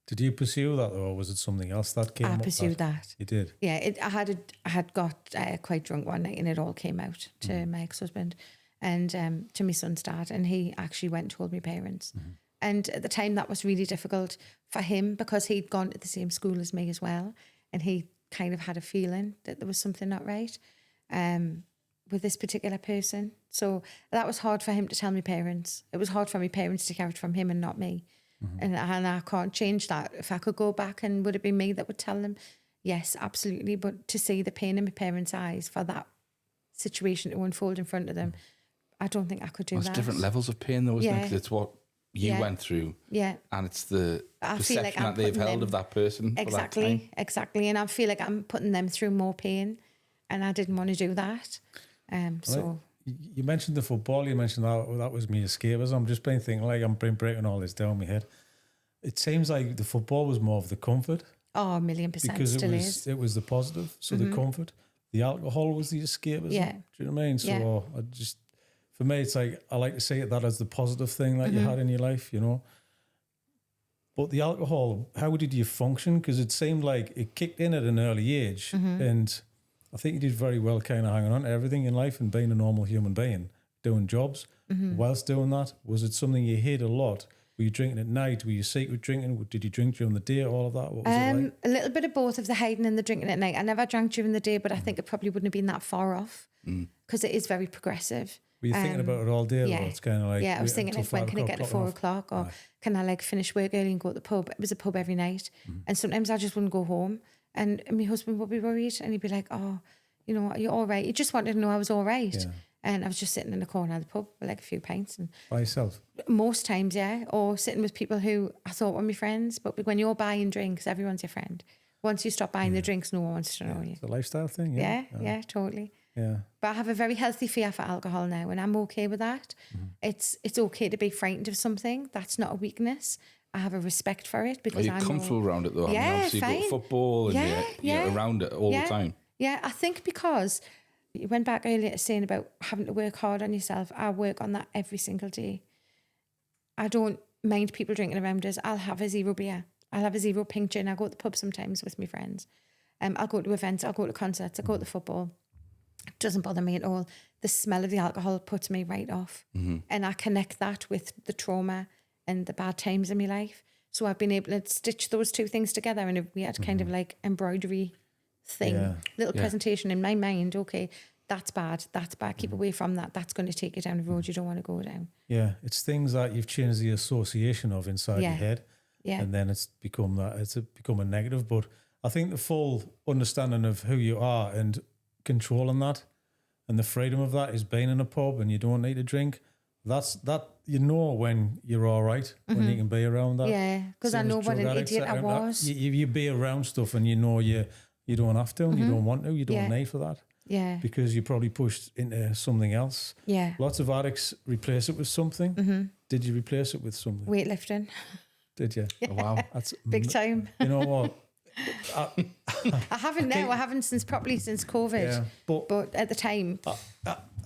Did you pursue that or was it something else that came up? I pursued that. You did? Yeah, I had got quite drunk one night and it all came out to my ex-husband and to my son's dad, and he actually went and told my parents. Mm-hmm. And at the time, that was really difficult for him because he'd gone to the same school as me as well. And he kind of had a feeling that there was something not right with this particular person. So that was hard for him to tell my parents. It was hard for my parents to hear it from him and not me. Mm-hmm. And I can't change that. If I could go back, and would it be me that would tell them? Yes, absolutely. But to see the pain in my parents' eyes for that situation to unfold in front of them, I don't think I could do that. It's different levels of pain though, isn't it? 'Cause it's what you went through, and it's the perception that they've held of that person. Exactly. And I feel like I'm putting them through more pain, and I didn't want to do that. So you mentioned the football. You mentioned that was me escapism. I'm just been thinking like I'm breaking all this down in my head. It seems like the football was more of the comfort. Oh, 1,000,000% because it was the positive. So the comfort, the alcohol was the escapism. Yeah. Do you know what I mean? So I just. For me, it's like, I like to say that as the positive thing that you had in your life, you know. But the alcohol, how did you function? Because it seemed like it kicked in at an early age. And I think you did very well kind of hanging on to everything in life and being a normal human being, doing jobs. Whilst doing that, was it something you hid a lot? Were you drinking at night? Were you secret drinking? Did you drink during the day? All of that? What was it like? A little bit of both of the hiding and the drinking at night. I never drank during the day, but I think it probably wouldn't have been that far off because it is very progressive. Were you thinking about it all day? Yeah. It's kind of like, I was thinking like, when can I get to 4 o'clock, or can I like finish work early and go to the pub? It was a pub every night, and sometimes I just wouldn't go home, and my husband would be worried, and he'd be like, "Oh, you know, are you all right?" He just wanted to know I was all right, and I was just sitting in the corner of the pub with like a few pints and by yourself. Most times, or sitting with people who I thought were my friends, but when you're buying drinks, everyone's your friend. Once you stop buying the drinks, no one wants to know you. It's a lifestyle thing. Yeah, totally. Yeah. But I have a very healthy fear for alcohol now, and I'm okay with that. It's okay to be frightened of something. That's not a weakness. I have a respect for it because I'm comfortable around it though. Yeah, I mean, obviously fine. You go to football and you're around it all the time. Yeah, I think because you went back earlier to saying about having to work hard on yourself. I work on that every single day. I don't mind people drinking around us. I'll have a 0 beer. I'll have a 0 pink gin. I go to the pub sometimes with my friends. I'll go to events. I'll go to concerts. I'll go to the football. It doesn't bother me at all. The smell of the alcohol puts me right off. And I connect that with the trauma and the bad times in my life. So I've been able to stitch those two things together, and we had kind of like embroidery thing, little presentation in my mind. Okay, that's bad. Keep away from that. That's going to take you down a road you don't want to go down. Yeah, it's things that you've changed the association of inside your head, and then it's become a negative. But I think the full understanding of who you are and controlling that, and the freedom of that, is being in a pub and you don't need to drink. That you know when you're all right, when you can be around that. Yeah, because I know what an idiot I was. You be around stuff and you know you don't have to and you don't want to, you don't need for that. Yeah. Because you probably pushed into something else. Yeah. Lots of addicts replace it with something. Did you replace it with something? Weightlifting. Did you? Yeah. Oh, wow. That's big time. You know what? I haven't now. I haven't since COVID. Yeah, but at the time.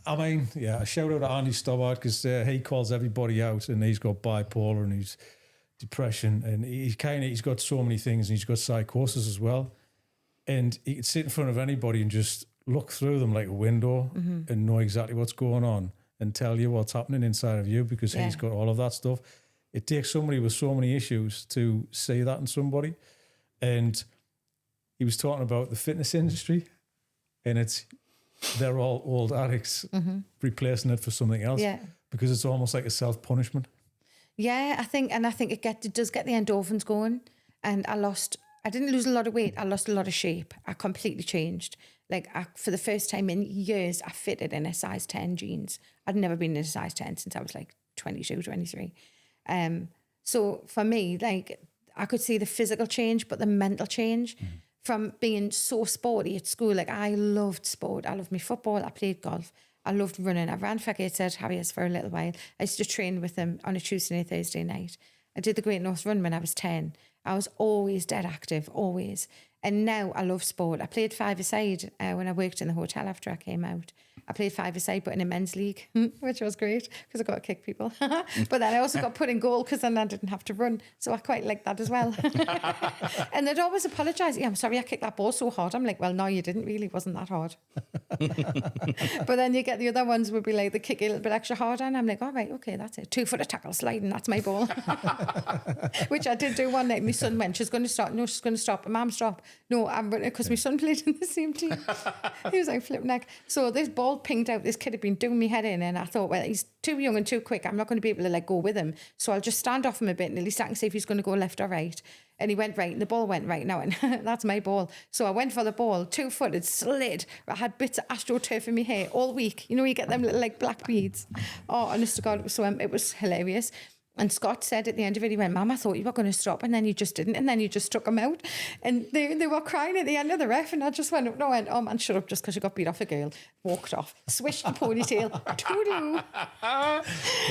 I mean, a shout out to Andy Stobbart, because he calls everybody out, and he's got bipolar and he's depression, and he's got so many things, and he's got psychosis as well. And he can sit in front of anybody and just look through them like a window and know exactly what's going on and tell you what's happening inside of you, because he's got all of that stuff. It takes somebody with so many issues to see that in somebody. And he was talking about the fitness industry, and they're all old addicts replacing it for something else, because it's almost like a self-punishment. Yeah, I think it does get the endorphins going. And I didn't lose a lot of weight. I lost a lot of shape. I completely changed. Like for the first time in years, I fitted in a size 10 jeans. I'd never been in a size 10 since I was like 22, 23. So for me, like, I could see the physical change, but the mental change from being so sporty at school. Like, I loved sport. I loved my football. I played golf. I loved running. I ran for Gateshead Harriers for a little while. I used to train with them on a Tuesday and Thursday night. I did the Great North Run when I was 10. I was always dead active, always. And now I love sport. I played five-a-side when I worked in the hotel after I came out. I played five-a-side, but in a men's league, which was great because I got to kick people. But then I also got put in goal because then I didn't have to run. So I quite liked that as well. And they'd always apologise. Yeah, I'm sorry I kicked that ball so hard. I'm like, well, no, you didn't really. It wasn't that hard. But then you get the other ones would be like, they kick it a little bit extra harder. And I'm like, all right, okay, that's it. 2-footer tackle sliding, that's my ball. Which I did do one night. My son went, she's going to stop. No, she's going to stop. Mum, stop. No, I'm running, because my son played in the same team. He was like flipping neck. So this ball pinged out. This kid had been doing me head in, and I thought, well, he's too young and too quick. I'm not going to be able to go with him. So I'll just stand off him a bit, and at least I can see if he's going to go left or right. And he went right, and the ball went right now, and that's my ball. So I went for the ball, 2-footed, slid. I had bits of AstroTurf in my hair all week. You know, you get them little black beads. Oh, honest to God, it was hilarious. And Scott said at the end of it, he went, Mum, I thought you were going to stop, and then you just didn't, and then you just took him out. And they were crying at the end of the ref, and I just went, oh man, shut up, just because you got beat off a girl. Walked off, swished the ponytail, toodoo.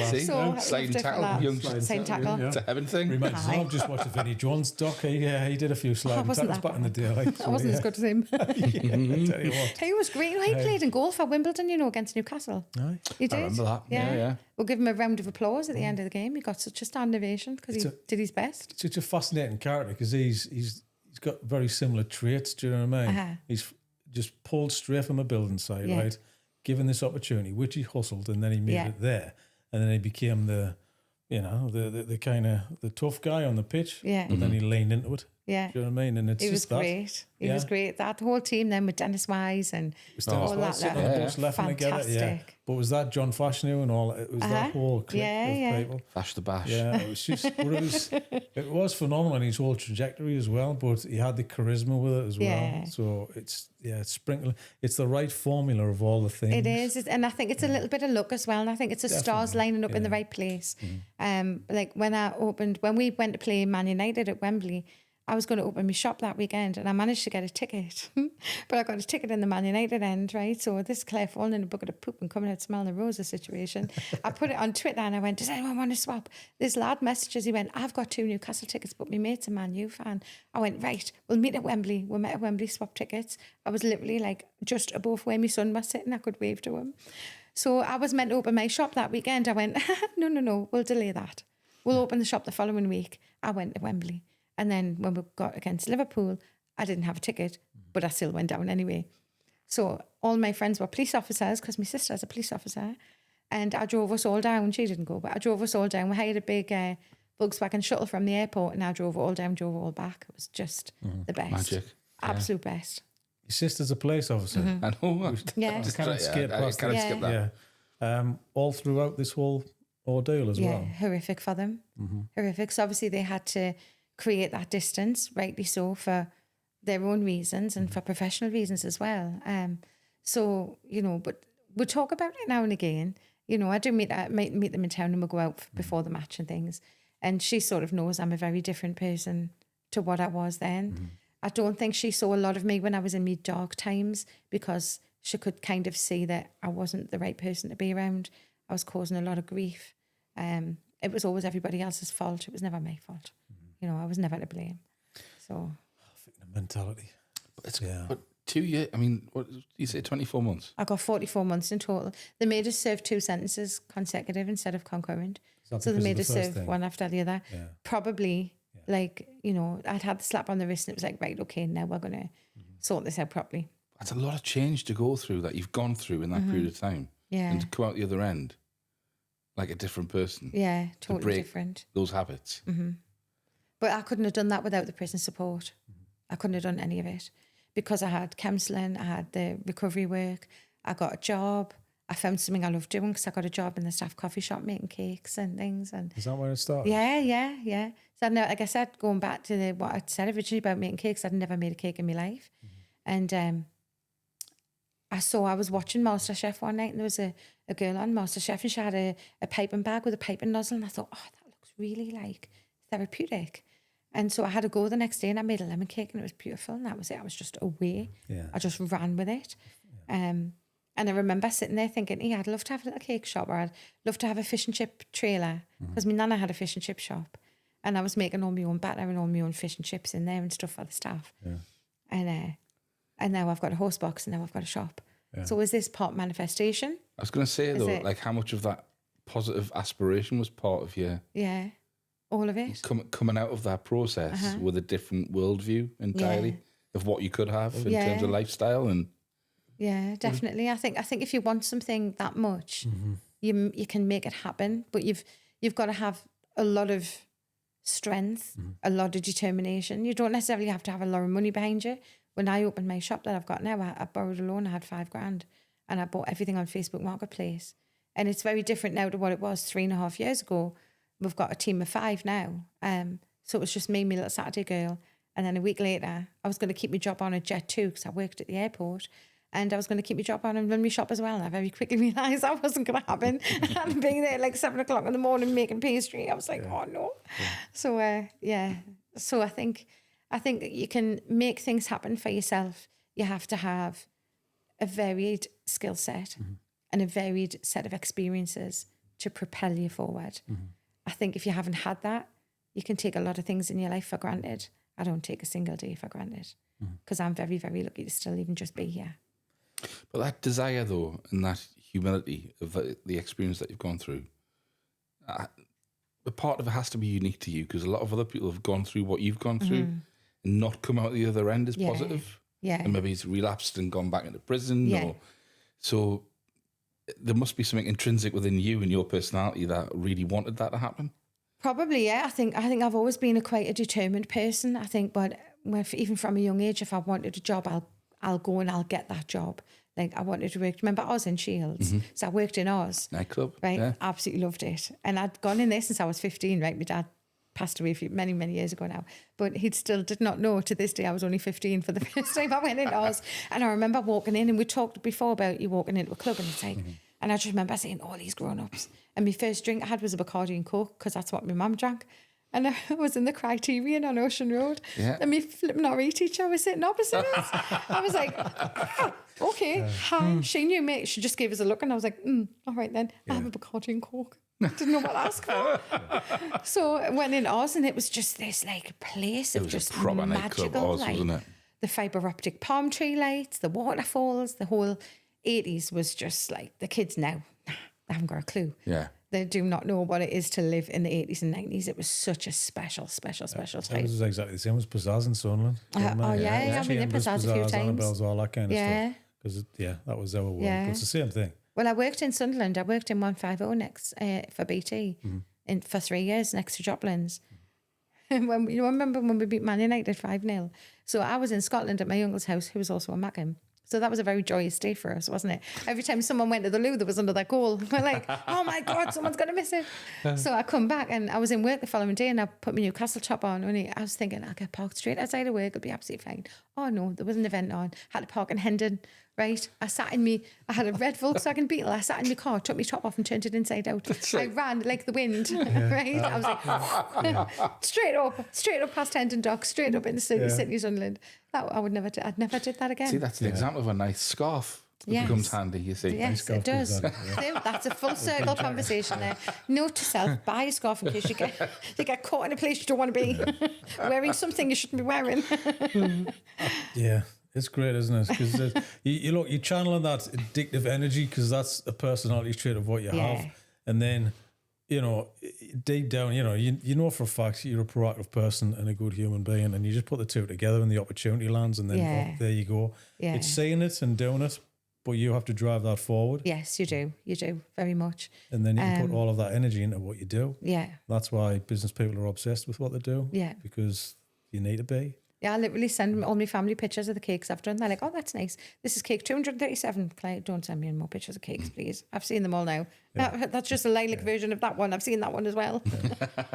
See, so sliding tackle, young sliding tackle. It's a heaven thing. Reminds me, I've just watched a Vinnie Jones doc. He did a few sliding tackles back in the day. I wasn't as good as him. I tell you what. He was great. He played in goal for Wimbledon, against Newcastle. Aye. He did. I remember that. Yeah. We'll give him a round of applause at the end of the game. He got such a standing ovation because he did his best. It's such a fascinating character because he's got very similar traits. Do you know what I mean? He's just pulled straight from a building site, right? Given this opportunity, which he hustled, and then he made it there, and then he became the kind of the tough guy on the pitch. Yeah. But then he leaned into it. Yeah. Do you know what I mean? And it's He was great. He was great. That whole team then with Dennis Wise and all that. Sitting on the bus laughing together. Yeah. But was that John Fashanu and all? It was that whole clique of people. Fash the Bash. Yeah, it was just, it was phenomenal in his whole trajectory as well, but he had the charisma with it as well. So it's sprinkling. It's the right formula of all the things. It is, and I think it's a little bit of luck as well. And I think it's the stars lining up in the right place. Like when we went to play Man United at Wembley, I was going to open my shop that weekend, and I managed to get a ticket. But I got a ticket in the Man United end, right? So this Claire falling in a bucket of poop and coming out smelling the roses situation. I put it on Twitter and I went, does anyone want to swap? This lad messages, he went, I've got 2 Newcastle tickets, but my mate's a Man U fan. I went, right, we'll meet at Wembley. We met at Wembley, swap tickets. I was literally just above where my son was sitting. I could wave to him. So I was meant to open my shop that weekend. I went, no, we'll delay that. We'll open the shop the following week. I went to Wembley. And then when we got against Liverpool, I didn't have a ticket, but I still went down anyway. So all my friends were police officers because my sister's a police officer. And I drove us all down. She didn't go, but I drove us all down. We hired a big Volkswagen shuttle from the airport, and I drove all down, drove all back. It was just the best. Magic. Absolute best. Your sister's a police officer. I know. Yeah. I can't skip past skip that. Yeah. All throughout this whole ordeal as well. Horrific for them. Horrific. So obviously they had to create that distance, rightly so, for their own reasons and for professional reasons as well. So, you know, but we talk about it now and again. You know, I do meet them in town and we'll go out before the match and things. And she sort of knows I'm a very different person to what I was then. I don't think she saw a lot of me when I was in my dark times because she could kind of see that I wasn't the right person to be around. I was causing a lot of grief. It was always everybody else's fault. It was never my fault. You know, I was never to blame. So, Victim mentality. But 2 years, I mean, what did you say, 24 months? I got 44 months in total. They made us serve 2 sentences consecutive instead of concurrent. So they made us serve one after the other. Yeah. Probably, like, you know, I'd had the slap on the wrist and it was like, right, okay, now we're going to sort this out properly. That's a lot of change to go through that you've gone through in that period of time. Yeah. And to come out the other end like a different person. Yeah, totally to break different. Those habits. But I couldn't have done that without the prison support. I couldn't have done any of it because I had counselling, I had the recovery work, I got a job. I found something I loved doing because I got a job in the staff coffee shop making cakes and things. And is that where it started? Yeah. So like I said, going back to what I said originally about making cakes, I'd never made a cake in my life. And I was watching MasterChef one night and there was a girl on MasterChef and she had a piping bag with a piping nozzle and I thought, oh, that looks really like therapeutic. And so I had to go the next day and I made a lemon cake and it was beautiful and that was it. I was just away. Yeah. I just ran with it. And I remember sitting there thinking, yeah, I'd love to have a little cake shop or I'd love to have a fish and chip trailer because my nana had a fish and chip shop and I was making all my own batter and all my own fish and chips in there and stuff for the staff. Yeah. And now I've got a horse box and now I've got a shop. Yeah. So is this part manifestation? I was going to say, though, like how much of that positive aspiration was part of your... Yeah, all of it. Coming out of that process with a different worldview entirely of what you could have in terms of lifestyle and... Yeah, definitely. I think if you want something that much, you can make it happen, but you've got to have a lot of strength, a lot of determination. You don't necessarily have to have a lot of money behind you. When I opened my shop that I've got now, I borrowed a loan. I had $5,000, and I bought everything on Facebook Marketplace. And it's very different now to what it was 3.5 years ago. We've got a team of 5 now. So it was just me, my little Saturday girl. And then a week later, I was going to keep my job on at Jet 2 because I worked at the airport. And I was going to keep my job on and run my shop as well. And I very quickly realised that wasn't going to happen. And being there like 7 o'clock in the morning making pastry, I was like, oh no. Yeah. So I think you can make things happen for yourself. You have to have a varied skill set and a varied set of experiences to propel you forward. I think if you haven't had that, you can take a lot of things in your life for granted. I don't take a single day for granted because I'm very, very lucky to still even just be here. But that desire, though, and that humility of the experience that you've gone through, a part of it has to be unique to you because a lot of other people have gone through what you've gone through and not come out the other end as positive. Yeah. And maybe he's relapsed and gone back into prison. Yeah. So there must be something intrinsic within you and your personality that really wanted that to happen. Probably, yeah. I think I've always been quite a determined person. I think, but even from a young age, if I wanted a job, I'll go and I'll get that job. Like I wanted to work. Remember Oz in Shields? So I worked in Oz. Nightclub. Right. Yeah. Absolutely loved it. And I'd gone in there since I was 15, right? My dad passed away many, many years ago now. But he still did not know to this day I was only 15 for the first time I went in Oz. And I remember walking in and we talked before about you walking into a club and it's like, and I just remember seeing all these grown-ups. And my first drink I had was a Bacardi and Coke because that's what my mum drank. And I was in the Criterion on Ocean Road. Yeah. And my flipping RE teacher was sitting opposite us. I was like, okay, hi. She knew me. She just gave us a look and I was like, all right then, I'll have a Bacardi and Coke. Didn't know what to ask for. So I went in Oz and it was just this like place of just proper magical, Oz, wasn't it? The fibre optic palm tree lights, the waterfalls, the whole 80s was just like the kids now. They haven't got a clue. Yeah. They do not know what it is to live in the 80s and 90s. It was such a special time. It was exactly the same as Pizzazz in Sunderland. I've been in Pizzazz a few times. Annabelle's, all that kind of stuff. Because, that was our world. But it's the same thing. Well, I worked in Sunderland. I worked in 150 next for BT for 3 years next to Joplin's. When you remember when we beat Man United 5-0? So I was in Scotland at my uncle's house, who was also a Mackem. So that was a very joyous day for us, wasn't it? Every time someone went to the loo, there was another goal. We're like, oh my God, someone's going to miss it. So I come back and I was in work the following day and I put my Newcastle top on. And I was thinking, I'll get parked straight outside of work. It'll be absolutely fine. Oh no, there was an event on. Had to park in Hendon, right? I had a red Volkswagen Beetle. I sat in my car, took my top off and turned it inside out. I ran like the wind, right? I was like, straight up past Hendon Dock, straight up in the city of Sunderland. I'd never did that again. See, that's an example of a nice scarf that becomes handy, you see. Yes, it does. That's a full circle conversation there. Note to self, buy a scarf in case you get caught in a place you don't want to be. Wearing something you shouldn't be wearing. Yeah, it's great, isn't it? Because you're channeling that addictive energy because that's a personality trait of what you have. And then, deep down, you know for a fact you're a proactive person and a good human being, and you just put the two together and the opportunity lands, and then there you go. Yeah. It's saying it and doing it, but you have to drive that forward. Yes, you do. You do, very much. And then you can put all of that energy into what you do. Yeah. That's why business people are obsessed with what they do. Yeah. Because you need to be. Yeah, I literally send all my family pictures of the cakes I've done. They're like, oh, that's nice. This is cake 237. Don't send me any more pictures of cakes, please. I've seen them all now. Yeah. That's just a lilac version of that one. I've seen that one as well. Yeah.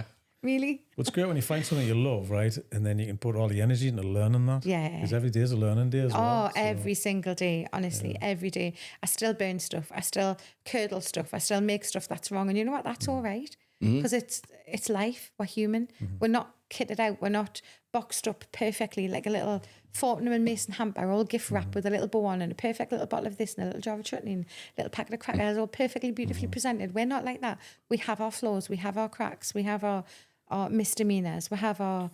Really? Well, it's great when you find something you love, right? And then you can put all the energy into learning that. Yeah. Because every day is a learning day as well. Oh, every single day, honestly, every day. I still burn stuff. I still curdle stuff. I still make stuff that's wrong. And you know what? That's all right. Because it's life. We're human. We're not kitted out. We're not boxed up perfectly like a little Fortnum and Mason hamper, all gift wrap with a little bow on and a perfect little bottle of this and a little jar of chutney and a little packet of crackers, all perfectly beautifully presented. We're not like that. We have our flaws. We have our cracks. We have our misdemeanors. We have our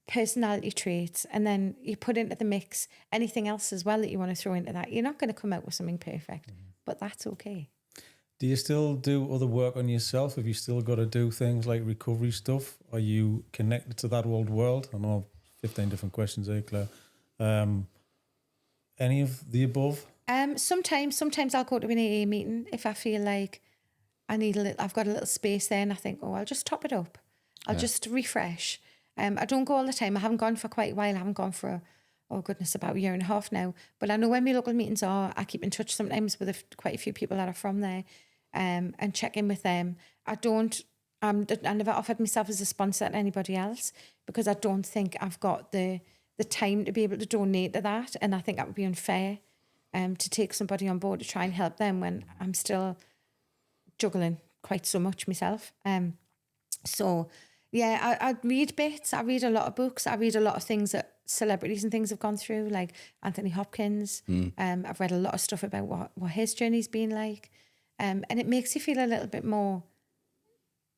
personality traits. And then you put into the mix anything else as well that you want to throw into that. You're not going to come out with something perfect, but that's okay. Do you still do other work on yourself? Have you still got to do things like recovery stuff? Are you connected to that old world? I know 15 different questions there, Claire. Any of the above? Sometimes I'll go to an AA meeting if I feel like I've got a little space there and I think, I'll just top it up. I'll just refresh. I don't go all the time. I haven't gone for quite a while. I haven't gone for about a year and a half now. But I know when my local meetings are, I keep in touch sometimes with quite a few people that are from there. And check in with them. I never offered myself as a sponsor to anybody else because I don't think I've got the time to be able to donate to that, and I think that would be unfair to take somebody on board to try and help them when I'm still juggling quite so much myself. So yeah, I read bits. I read a lot of books. I read a lot of things that celebrities and things have gone through, like Anthony Hopkins. I've read a lot of stuff about what his journey's been like. And it makes you feel a little bit more,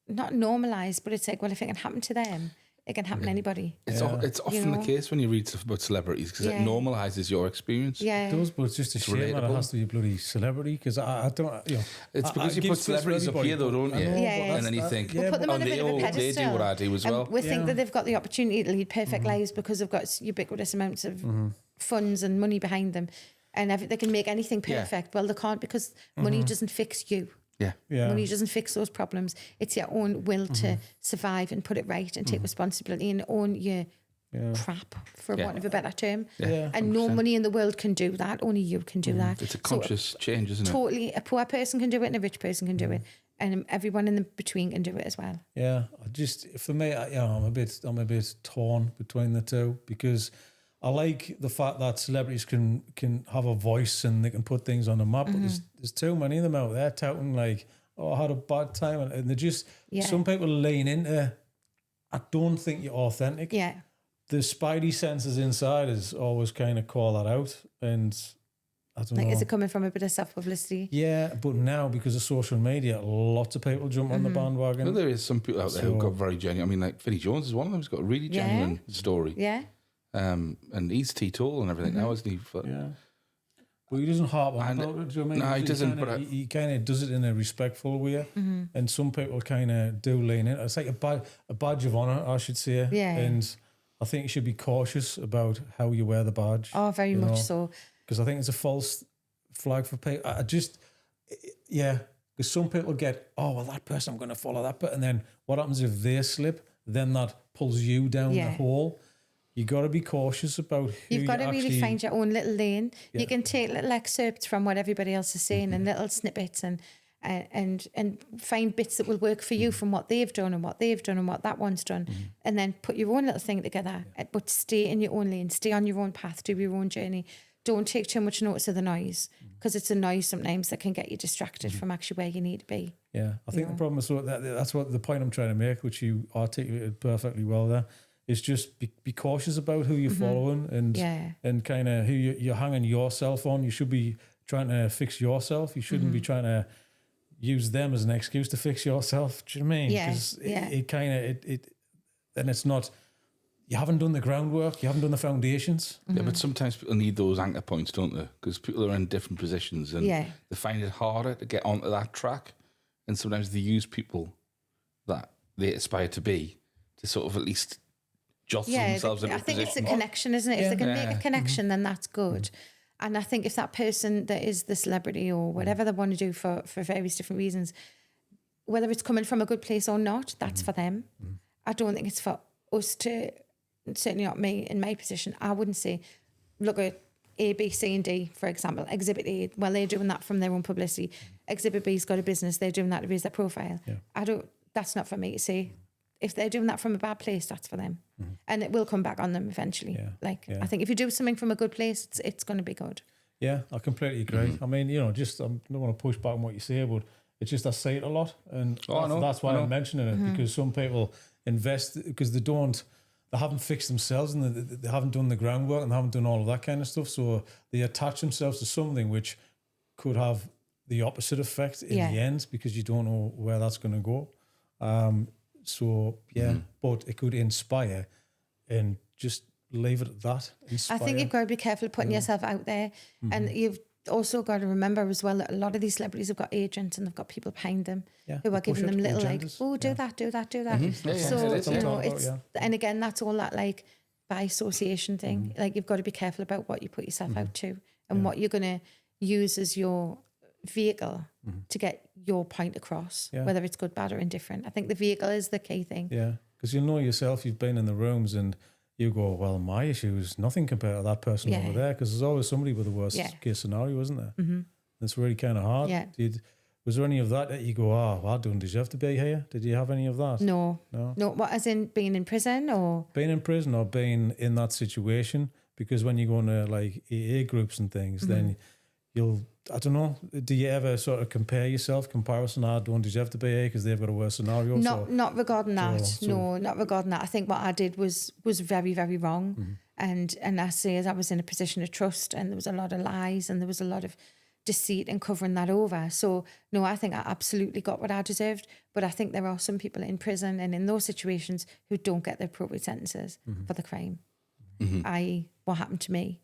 not normalised, but it's like, well, if it can happen to them, it can happen to anybody. It's often the case when you read stuff about celebrities because it normalises your experience. Yeah. It does, but it's just a shame that it has to be a bloody celebrity because I don't, It's because you put celebrities up here though, don't you? And then you think, we'll put them on a bit of a pedestal. They do what I do as well. We think that they've got the opportunity to lead perfect lives because they've got ubiquitous amounts of funds and money behind them. And they can make anything perfect. Well, they can't because money doesn't fix you. Yeah. Money doesn't fix those problems. It's your own will to survive and put it right and take responsibility and own your crap, for want of a better term. Yeah. And 100%. No money in the world can do that. Only you can do that. It's a conscious change, isn't it? Totally. A poor person can do it and a rich person can do it. And everyone in the between can do it as well. Yeah. For me, I'm a bit torn between the two because I like the fact that celebrities can have a voice and they can put things on the map, but there's too many of them out there touting like, I had a bad time. And they're just, some people lean into, I don't think you're authentic. Yeah. The spidey senses inside is always kind of call that out. And I don't know. Is it coming from a bit of self-publicity? Yeah, but now because of social media, lots of people jump on the bandwagon. Well, there is some people out there who've got very genuine. I mean, like Vinnie Jones is one of them. He's got a really genuine story. Yeah. And he's teetotal and everything now, isn't he? But, well, he doesn't harp on about it, do you know what I mean? No, he doesn't. He kind of does it in a respectful way, and some people kind of do lean in. It's like a badge of honour, I should say. Yeah. And I think you should be cautious about how you wear the badge. Oh, very much so. Because I think it's a false flag for people. Because some people get, that person, I'm going to follow that, and then what happens if they slip? Then that pulls you down the hole. You got to be cautious about who you've got to really find your own little lane. You can take little excerpts from what everybody else is saying and little snippets and find bits that will work for you from what they've done and what they've done and what that one's done, and then put your own little thing together. But stay in your own lane, stay on your own path, do your own journey. Don't take too much notice of the noise, because it's a noise sometimes that can get you distracted from actually where you need to be. Yeah, I think the problem is that's what the point I'm trying to make, which you articulated perfectly well there, is just be cautious about who you're following and kind of who you're hanging yourself on. You should be trying to fix yourself. You shouldn't be trying to use them as an excuse to fix yourself. Do you know what I mean? Because then it's not. You haven't done the groundwork. You haven't done the foundations. Yeah, but sometimes people need those anchor points, don't they? Because people are in different positions and they find it harder to get onto that track. And sometimes they use people that they aspire to be to sort of at least jostle themselves into a position. I think it's a connection, isn't it? If they can make a connection, then that's good. And I think if that person that is the celebrity or whatever they want to do for various different reasons, whether it's coming from a good place or not, that's for them. I don't think it's for us to, certainly not me in my position. I wouldn't say, look at A, B, C and D, for example. Exhibit A, well, they're doing that from their own publicity. Exhibit B's got a business, they're doing that to raise their profile. That's not for me to say. If they're doing that from a bad place, that's for them. And it will come back on them eventually. I think if you do something from a good place, it's going to be good. Yeah, I completely agree. I mean, I don't want to push back on what you say, but it's just I say it a lot. And that's why I'm mentioning it, because some people invest because they haven't fixed themselves and they haven't done the groundwork and they haven't done all of that kind of stuff. So they attach themselves to something which could have the opposite effect in the end, because you don't know where that's going to go. But it could inspire, and just leave it at that. Inspire. I think you've got to be careful of putting yourself out there. And you've also got to remember as well that a lot of these celebrities have got agents and they've got people behind them who are giving them little agendas. Do that. And again, that's all that like by association thing. Like you've got to be careful about what you put yourself out to and what you're going to use as your vehicle to get your point across, whether it's good, bad or indifferent. I think the vehicle is the key thing. Yeah, because you know yourself, you've been in the rooms and you go, well, my issue is nothing compared to that person over there, because there's always somebody with the worst case scenario, isn't there? It's really kind of hard. Was there any of that you go, I don't deserve to be here? Did you have any of that? No. What, as in being in prison or? Being in prison or being in that situation, because when you go into like AA groups and things, then you'll, I don't know, do you ever sort of compare yourself, comparison, I don't deserve to be here because they've got a worse scenario? Not regarding that. No, not regarding that. I think what I did was very, very wrong. And I say, as I was in a position of trust and there was a lot of lies and there was a lot of deceit and covering that over. So, no, I think I absolutely got what I deserved. But I think there are some people in prison and in those situations who don't get the appropriate sentences for the crime, i.e. what happened to me.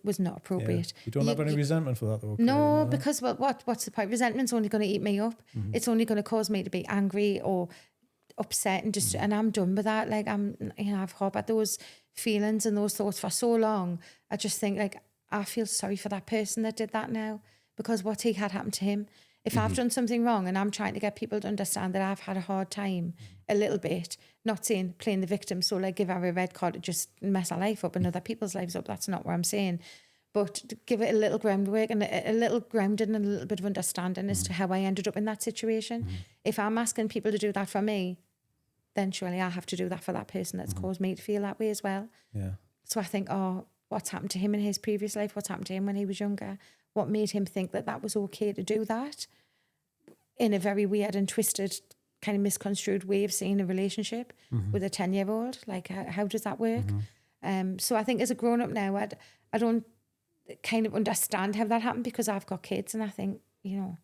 Was not appropriate. You don't have any resentment for that though? No, because what's the point? Resentment's only going to eat me up. It's only going to cause me to be angry or upset and I'm done with that. Like I've harbored those feelings and those thoughts for so long. I just think like I feel sorry for that person that did that now, because what he had happened to him. If I've done something wrong and I'm trying to get people to understand that I've had a hard time a little bit, not saying playing the victim, so like give her a red card to just mess our life up and other people's lives up, that's not what I'm saying. But to give it a little groundwork and a little grounding and a little bit of understanding as to how I ended up in that situation. If I'm asking people to do that for me, then surely I have to do that for that person that's caused me to feel that way as well. Yeah. So I think, what's happened to him in his previous life? What's happened to him when he was younger? What made him think that was okay to do that in a very weird and twisted, kind of misconstrued way of seeing a relationship with a 10-year-old? Like, how does that work? So I think as a grown-up now, I don't kind of understand how that happened because I've got kids and I think, it's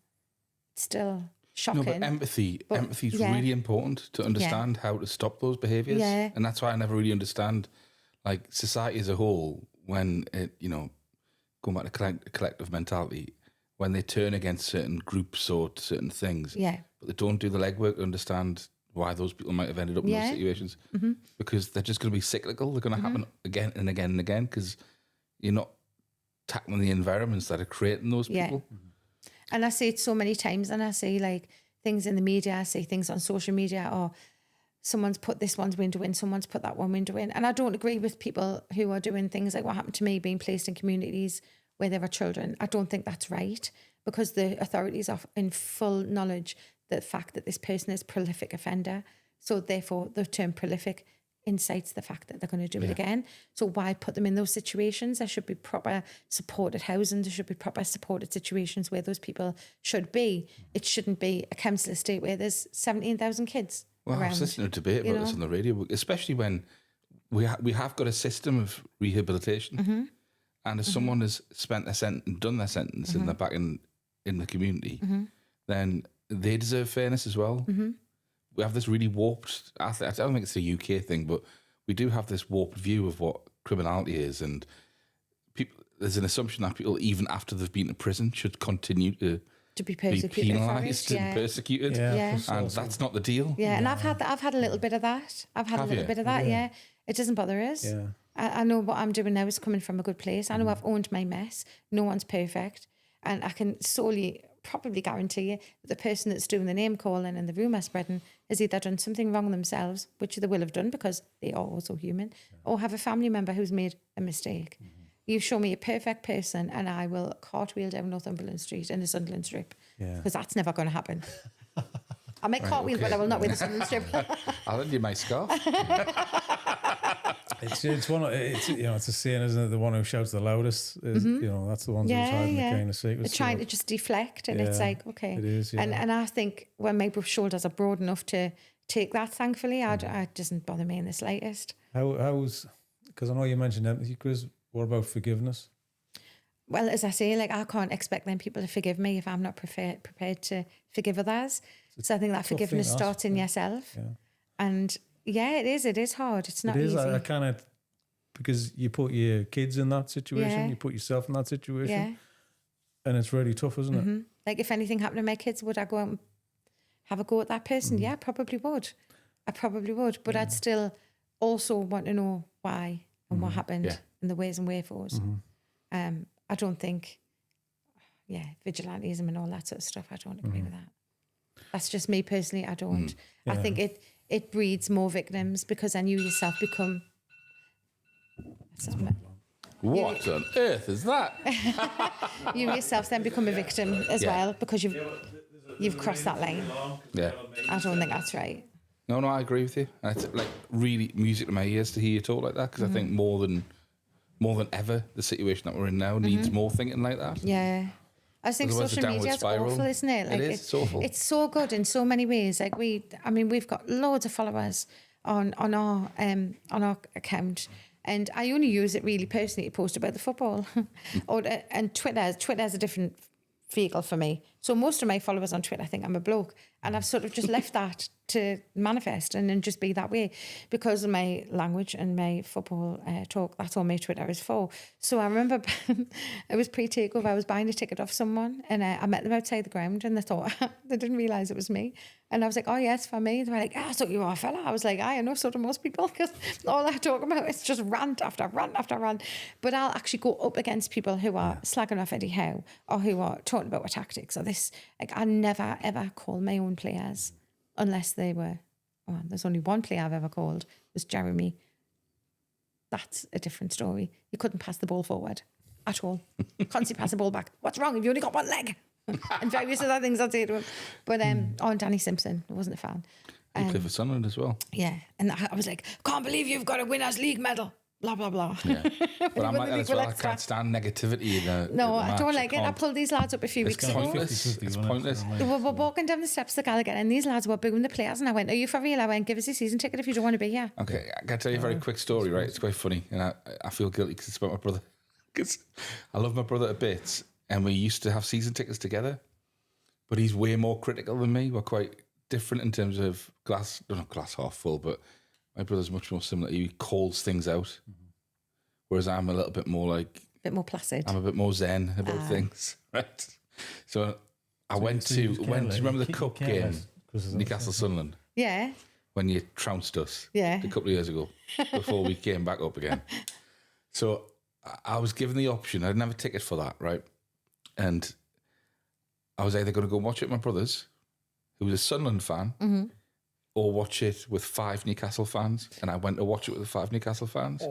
still shocking. No, but empathy is really important to understand how to stop those behaviours. Yeah. And that's why I never really understand, like, society as a whole, when it, going back to collective mentality, when they turn against certain groups or certain things, but they don't do the legwork to understand why those people might have ended up in those situations, because they're just going to be cyclical. They're going to happen again and again and again because you're not tackling the environments that are creating those people. And I say it so many times, and I say, like, things in the media, I see things on social media, or someone's put this one's window in, someone's put that one window in. And I don't agree with people who are doing things like what happened to me, being placed in communities where there are children. I don't think that's right, because the authorities are in full knowledge the fact that this person is a prolific offender. So therefore the term prolific incites the fact that they're going to do it again. So why put them in those situations? There should be proper supported housing. There should be proper supported situations where those people should be. It shouldn't be a council estate where there's 17,000 kids Well, around. I was listening to a debate about this on the radio, especially when we have got a system of rehabilitation, and if someone has spent their sentence, done their sentence, and they're back in the community, then they deserve fairness as well. We have this really warped, I don't think it's a UK thing, but we do have this warped view of what criminality is, and there's an assumption that people, even after they've been to prison, should continue to be penalised and persecuted, and that's not the deal. And I've had a little bit of that. Yeah. It doesn't bother us. Yeah. I know what I'm doing now is coming from a good place. I know I've owned my mess. No one's perfect, and I can solely probably guarantee you that the person that's doing the name calling and the rumour spreading has either done something wrong themselves, which they will have done because they are also human, or have a family member who's made a mistake. You show me a perfect person and I will cartwheel down Northumberland Street in the Sunderland Strip, because that's never going to happen. I'll make cartwheels, but I will not with the Sunderland Strip. I'll lend you my scarf. It's a saying, isn't it? The one who shouts the loudest is, that's the ones who's hiding the kind of secrets. They're trying to just deflect, and it's like, okay. It is, yeah. And I think when my shoulders are broad enough to take that, thankfully, it doesn't bother me in the slightest. How's, because I know you mentioned empathy, Chris, what about forgiveness? Well, as I say, like, I can't expect them people to forgive me if I'm not prepared to forgive others. So I think that forgiveness starts in yourself. Yeah. And it is hard. It's not easy. I kind of, because you put your kids in that situation, you put yourself in that situation, and it's really tough, isn't it? Like, if anything happened to my kids, would I go out and have a go at that person? Yeah, I probably would. But I'd still also want to know why and what happened and the ways and wherefores. I don't think, vigilantism and all that sort of stuff, I don't agree with that. That's just me personally, I don't. I think it breeds more victims, because then you yourself become... What on earth is that? You yourself then become a victim as well, because you've crossed that line. Yeah. I don't think that's right. No, I agree with you. It's like really music to my ears to hear you talk like that, because I think more than ever, the situation that we're in now needs more thinking like that. Yeah. I think social media is awful, isn't it? Like, it's awful. It's so good in so many ways. Like, we've got loads of followers on our account, and I only use it really personally to post about the football. And Twitter's a different vehicle for me. So most of my followers on Twitter think I'm a bloke, and I've sort of just left that to manifest and then just be that way, because of my language and my football talk. That's all my Twitter is for. So I remember it was pre-takeover. I was buying a ticket off someone, and I met them outside the ground, and they thought they didn't realise it was me. And I was like, "Oh yes, for me." They were like, "I thought you were a fella." I was like, "I know, so do most people," because all I talk about is just rant after rant after rant. But I'll actually go up against people who are slagging off Eddie Howe, or who are talking about tactics or this. Like, I never ever call my own players unless they were. Well, there's only one player I've ever called, was Jeremy. That's a different story. He couldn't pass the ball forward at all. Constantly pass the ball back. What's wrong? Have you only got one leg? And various other things I'd say to him. But Danny Simpson, I wasn't a fan. He played for Sunderland as well. Yeah, and I was like, can't believe you've got a Winners' League medal. Blah, blah, blah. Yeah. But I'm like that as well. I can't stand negativity. No, I don't like it. I pulled these lads up a few weeks ago. It's pointless. We were walking down the steps of the Gallagher, and these lads were booing the players, and I went, "Are you for real?" I went, "Give us a season ticket if you don't want to be here." Okay, I can tell you a very quick story, right? It's quite funny, and I feel guilty because it's about my brother. Because I love my brother a bit, and we used to have season tickets together, but he's way more critical than me. We're quite different in terms of not glass half full, but my brother's much more similar. He calls things out. Whereas I'm a little bit more like... A bit more placid. I'm a bit more zen about things, right? So I went to... do you remember the cup game? Newcastle Sunderland? Yeah. When you trounced us? Yeah. A couple of years ago, before we came back up again. So I was given the option. I didn't have a ticket for that, right? And I was either going to go watch it at my brother's, who's a Sunderland fan, or watch it with 5 Newcastle fans. And I went to watch it with the 5 Newcastle fans.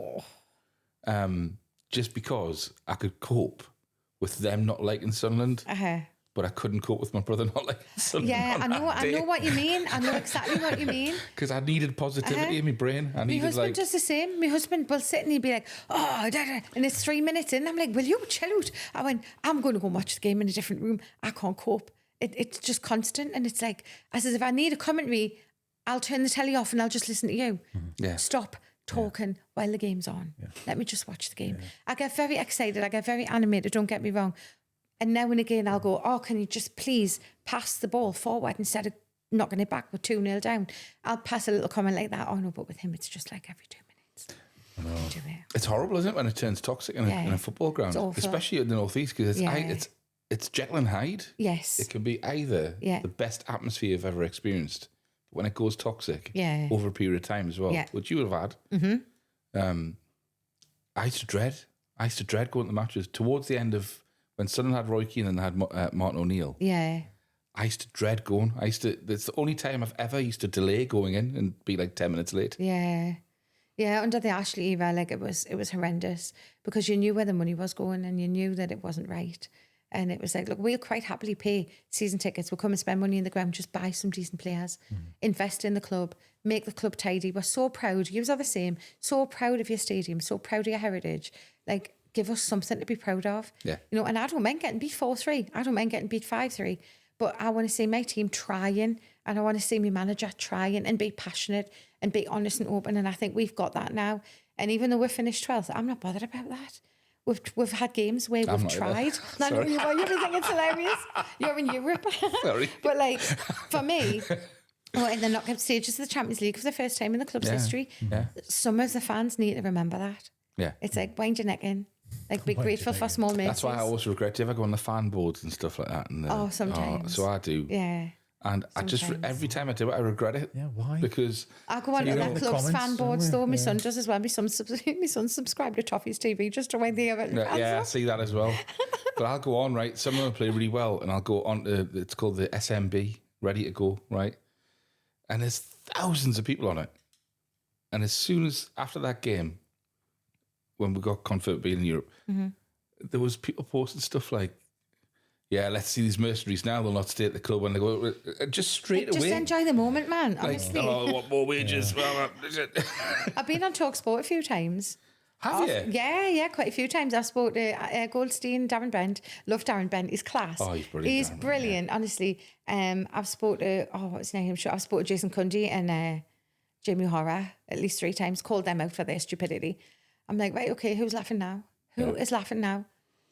Just because I could cope with them not liking Sunderland. But I couldn't cope with my brother not liking Sunderland. Yeah, I know what you mean. I know exactly what you mean. Because I needed positivity in my brain. My husband does the same. My husband will sit and he'll be like, oh, and it's 3 minutes in. I'm like, will you chill out? I went, I'm going to go watch the game in a different room. I can't cope. It's just constant. And it's like, I says, if I need a commentary, I'll turn the telly off and I'll just listen to you. Yeah. Stop talking while the game's on. Let me just watch the game. I get very excited. I get very animated. Don't get me wrong. And now and again, I'll go, oh, can you just please pass the ball forward instead of knocking it back with 2-0 down? I'll pass a little comment like that. Oh, no, but with him, it's just like every 2 minutes. It's horrible, isn't it, when it turns toxic in a football ground? Especially in the North East, because it's Jekyll and Hyde. Yes. It can be either the best atmosphere you've ever experienced, but when it goes toxic over a period of time as well, which you would have had. I used to dread going to matches towards the end of... When Sunderland had Roy Keane and they had Martin O'Neill, I used to dread going. It's the only time I've ever used to delay going in and be like 10 minutes late. Yeah, under the Ashley era, like it was horrendous because you knew where the money was going and you knew that it wasn't right. And it was like, look, we'll quite happily pay season tickets. We'll come and spend money in the ground, just buy some decent players, invest in the club, make the club tidy. We're so proud. You are the same. So proud of your stadium, so proud of your heritage. Like, give us something to be proud of. Yeah. You know, and I don't mind getting beat 4-3. I don't mind getting beat 5-3. But I want to see my team trying and I want to see my manager trying and be passionate and be honest and open. And I think we've got that now. And even though we're finished 12th, I'm not bothered about that. We've had games where we've tried. I know you think it's hilarious. You're in Europe. Sorry. But like, for me... in the knockout stages of the Champions League for the first time in the club's history, some of the fans need to remember that. Yeah. It's like, wind your neck in. Like, be grateful for small mates. That's why I always regret. Do you ever go on the fan boards and stuff like that? And, sometimes. So I do. Yeah. And sometimes. I just, every time I do it, I regret it. Yeah, why? Because... I go on to the club's fan boards, though. My son does as well. My son's subscribed to Toffee's TV just to wind the other fans I see that as well. But I'll go on, right? Some of them play really well, and I'll go on to, it's called the SMB, Ready to Go, right? And there's thousands of people on it. And as soon as, after that game, when we got confirmed being in Europe, there was people posting stuff like, yeah, let's see these mercenaries now. They'll not stay at the club when they go. Just straight away. Just enjoy the moment, man. Like, honestly. oh, what more wages? I've been on Talk Sport a few times. Have you? Yeah, quite a few times. I've spoke to Goldstein, Darren Bent. Love Darren Bent. He's class. Oh, he's brilliant. He's brilliant, honestly. I've spoke to, what's his name? I've spoke to Jason Cundy and Jamie Horror at least 3 times. Called them out for their stupidity. I'm like, right, okay, who's laughing now? Who is laughing now?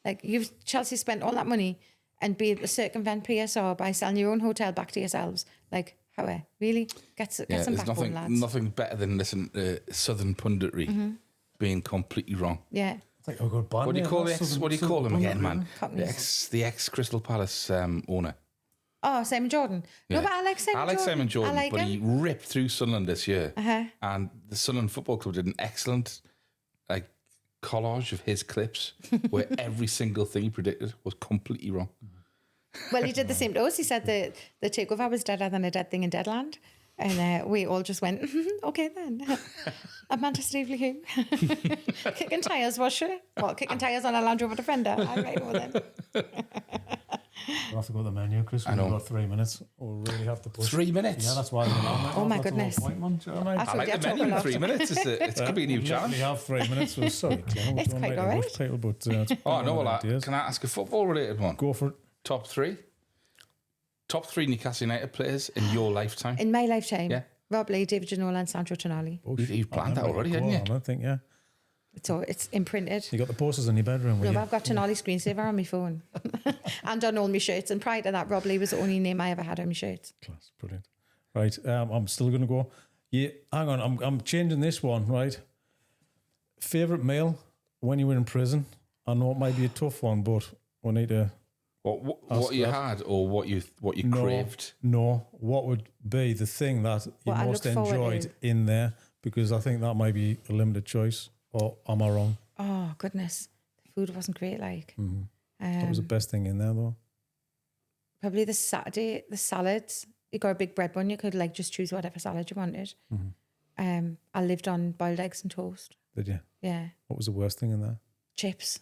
Like, Chelsea spent all that money and be able to circumvent PSR by selling your own hotel back to yourselves. Like, how? Really? Get some backbone, lads. Nothing better than listening to Southern punditry being completely wrong. Yeah. It's like, what do you call them again, man? The ex Crystal Palace owner. Oh, Simon Jordan. Yeah. No, but I like Simon Jordan. But he ripped through Sunderland this year. And the Sunderland Football Club did an excellent collage of his clips where every single thing he predicted was completely wrong. Well, he did the same to us. He said the takeover was deader than a dead thing in Deadland. And we all just went, okay then. Amanda Stevely who? Kicking tyres, was she? What, kicking tyres on a Land Rover Defender? All right, well then. We'll have to go to the menu, Chris. We've got 3 minutes. We'll really have to push. 3 minutes? Yeah, that's why. Oh my goodness. I like the menu in 3 minutes. It could be a new challenge. We have 3 minutes. So sorry, Claire. It's quite all right. Title, but, can I ask a football-related one? Go for it. Top 3? Top 3 Newcastle United players in your lifetime? In my lifetime? Yeah. Rob Lee, David Ginola and Sandro Tonali. You've planned that already, hadn't you? I don't think, yeah. It's imprinted. You got the posters in your bedroom, No, but I've got Tonali screensaver on my phone. And on all my shirts. And prior to that, Rob Lee was the only name I ever had on my shirts. Class, brilliant. Right, I'm still going to go. Yeah, hang on, I'm changing this one, right? Favourite meal when you were in prison? I know it might be a tough one, but we need to... What you had or what you craved? No, what would be the thing that you most enjoyed in there? Because I think that might be a limited choice. Or am I wrong? Oh, goodness. The food wasn't great, like. What was the best thing in there, though? Probably the salads you got a big bread bun, you could like just choose whatever salad you wanted. I lived on boiled eggs and toast. Did you? Yeah. What was the worst thing in there? Chips.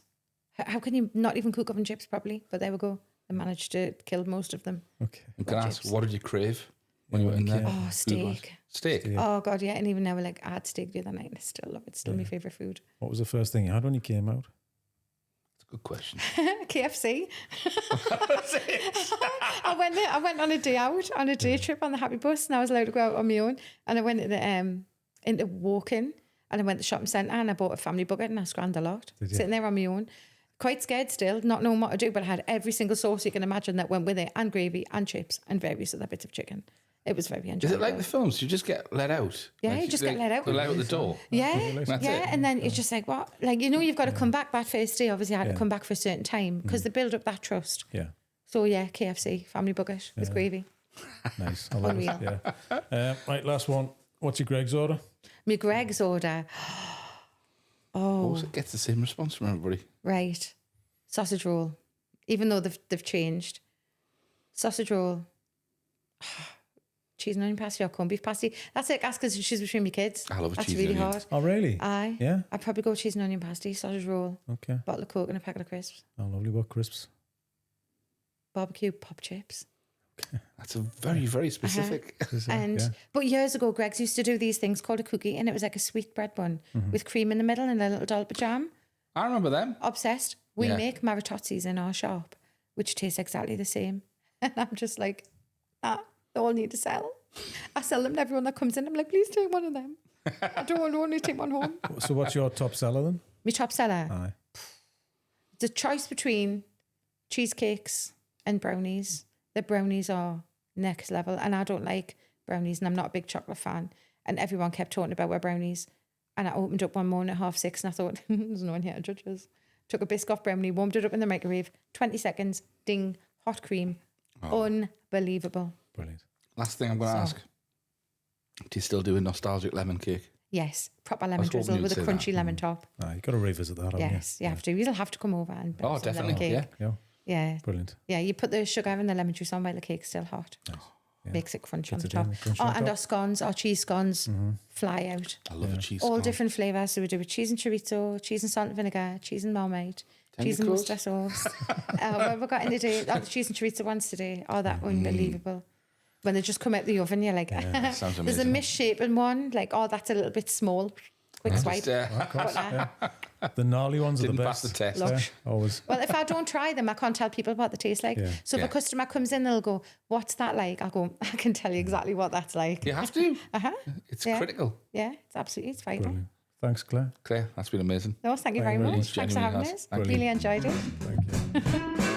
How can you not even cook oven chips properly? But there we go. I managed to kill most of them. Okay. Can I ask, what did you crave when you were in there? Oh, steak. Steak? Oh, God, yeah. And even now, like, I had steak the other night and I still love it. It's still my favourite food. What was the first thing you had when you came out? That's a good question. KFC. I went on a day out, on a day trip on the Happy Bus, and I was allowed to go out on my own. And I went into Woking, and I went to the shopping centre and I bought a family bucket and I scrambled a lot. Sitting there on my own. Quite scared still, not knowing what to do, but I had every single sauce you can imagine that went with it, and gravy and chips and various other bits of chicken. It was very enjoyable. Is it like the films? You just get let out? Yeah, like, you just get let out. Let out the door? Yeah, That's it. and then you're just like, what? Like, you know, you've got to come back that first day. Obviously, I had to come back for a certain time because they build up that trust. Yeah. So, yeah, KFC, family bucket with gravy. Nice. I love it. Yeah. Right, last one. What's your Greg's order? My Greg's order. Oh. It gets the same response from everybody. Right. Sausage roll. Even though they've changed. Sausage roll. Cheese and onion pasty or corned beef pasty. That's like asking to choose between my kids. I love a That's cheese really and onion. hard. Oh, really? Aye. Yeah. I'd probably go cheese and onion pasty, sausage roll, Okay. bottle of Coke and a packet of crisps. Oh, lovely. What crisps? Barbecue pop chips. That's a very, very specific. But years ago, Greg's used to do these things called a cookie, and it was like a sweet bread bun with cream in the middle and a little dollop of jam. I remember them. Obsessed. We make maritozzi's in our shop, which taste exactly the same. And I'm just like, they all need to sell. I sell them to everyone that comes in. I'm like, please take one of them. I don't want to only take one home. So what's your top seller then? My top seller? Aye. The choice between cheesecakes and brownies. The brownies are next level, and I don't like brownies, and I'm not a big chocolate fan. And everyone kept talking about our brownies. And I opened up one morning at 6:30, and I thought, there's no one here to judge us. Took a Biscoff brownie, warmed it up in the microwave, 20 seconds, ding, hot cream. Unbelievable. Brilliant. Last thing I'm going to ask. Do you still do a nostalgic lemon cake? Yes, proper lemon drizzle with a crunchy lemon top. You've got to revisit that, haven't you? Yes, you have to. You'll have to come over and Oh, some definitely. lemon cake. Yeah. Brilliant. Yeah, you put the sugar and the lemon juice on while the cake's still hot. Nice. Yeah. Makes it crunchy on Gets the it top. in, crunchy on And top. our scones, our cheese scones, fly out. I love a cheese All scone. different flavours. So we do with cheese and chorizo, cheese and salt and vinegar, cheese and marmite, cheese and Tenders? mustard sauce. What have we got in today? The cheese and chorizo ones today. Oh, that unbelievable. When they just come out the oven, you're like, sounds there's a amazing. misshapen one, like, oh, that's a little bit small. Quick swipe. The gnarly ones Didn't are the pass best. the test. Lush. Always. Well, if I don't try them, I can't tell people what they taste like. Yeah. So if a customer comes in, they'll go, what's that like? I'll go, I can tell you exactly what that's like. You have to. It's Yeah. critical. Yeah, it's vital. Brilliant. Thanks, Claire. Claire, that's been amazing. No, thank you very Really much. Thanks for genuinely having has. us. I really enjoyed it. Thank you.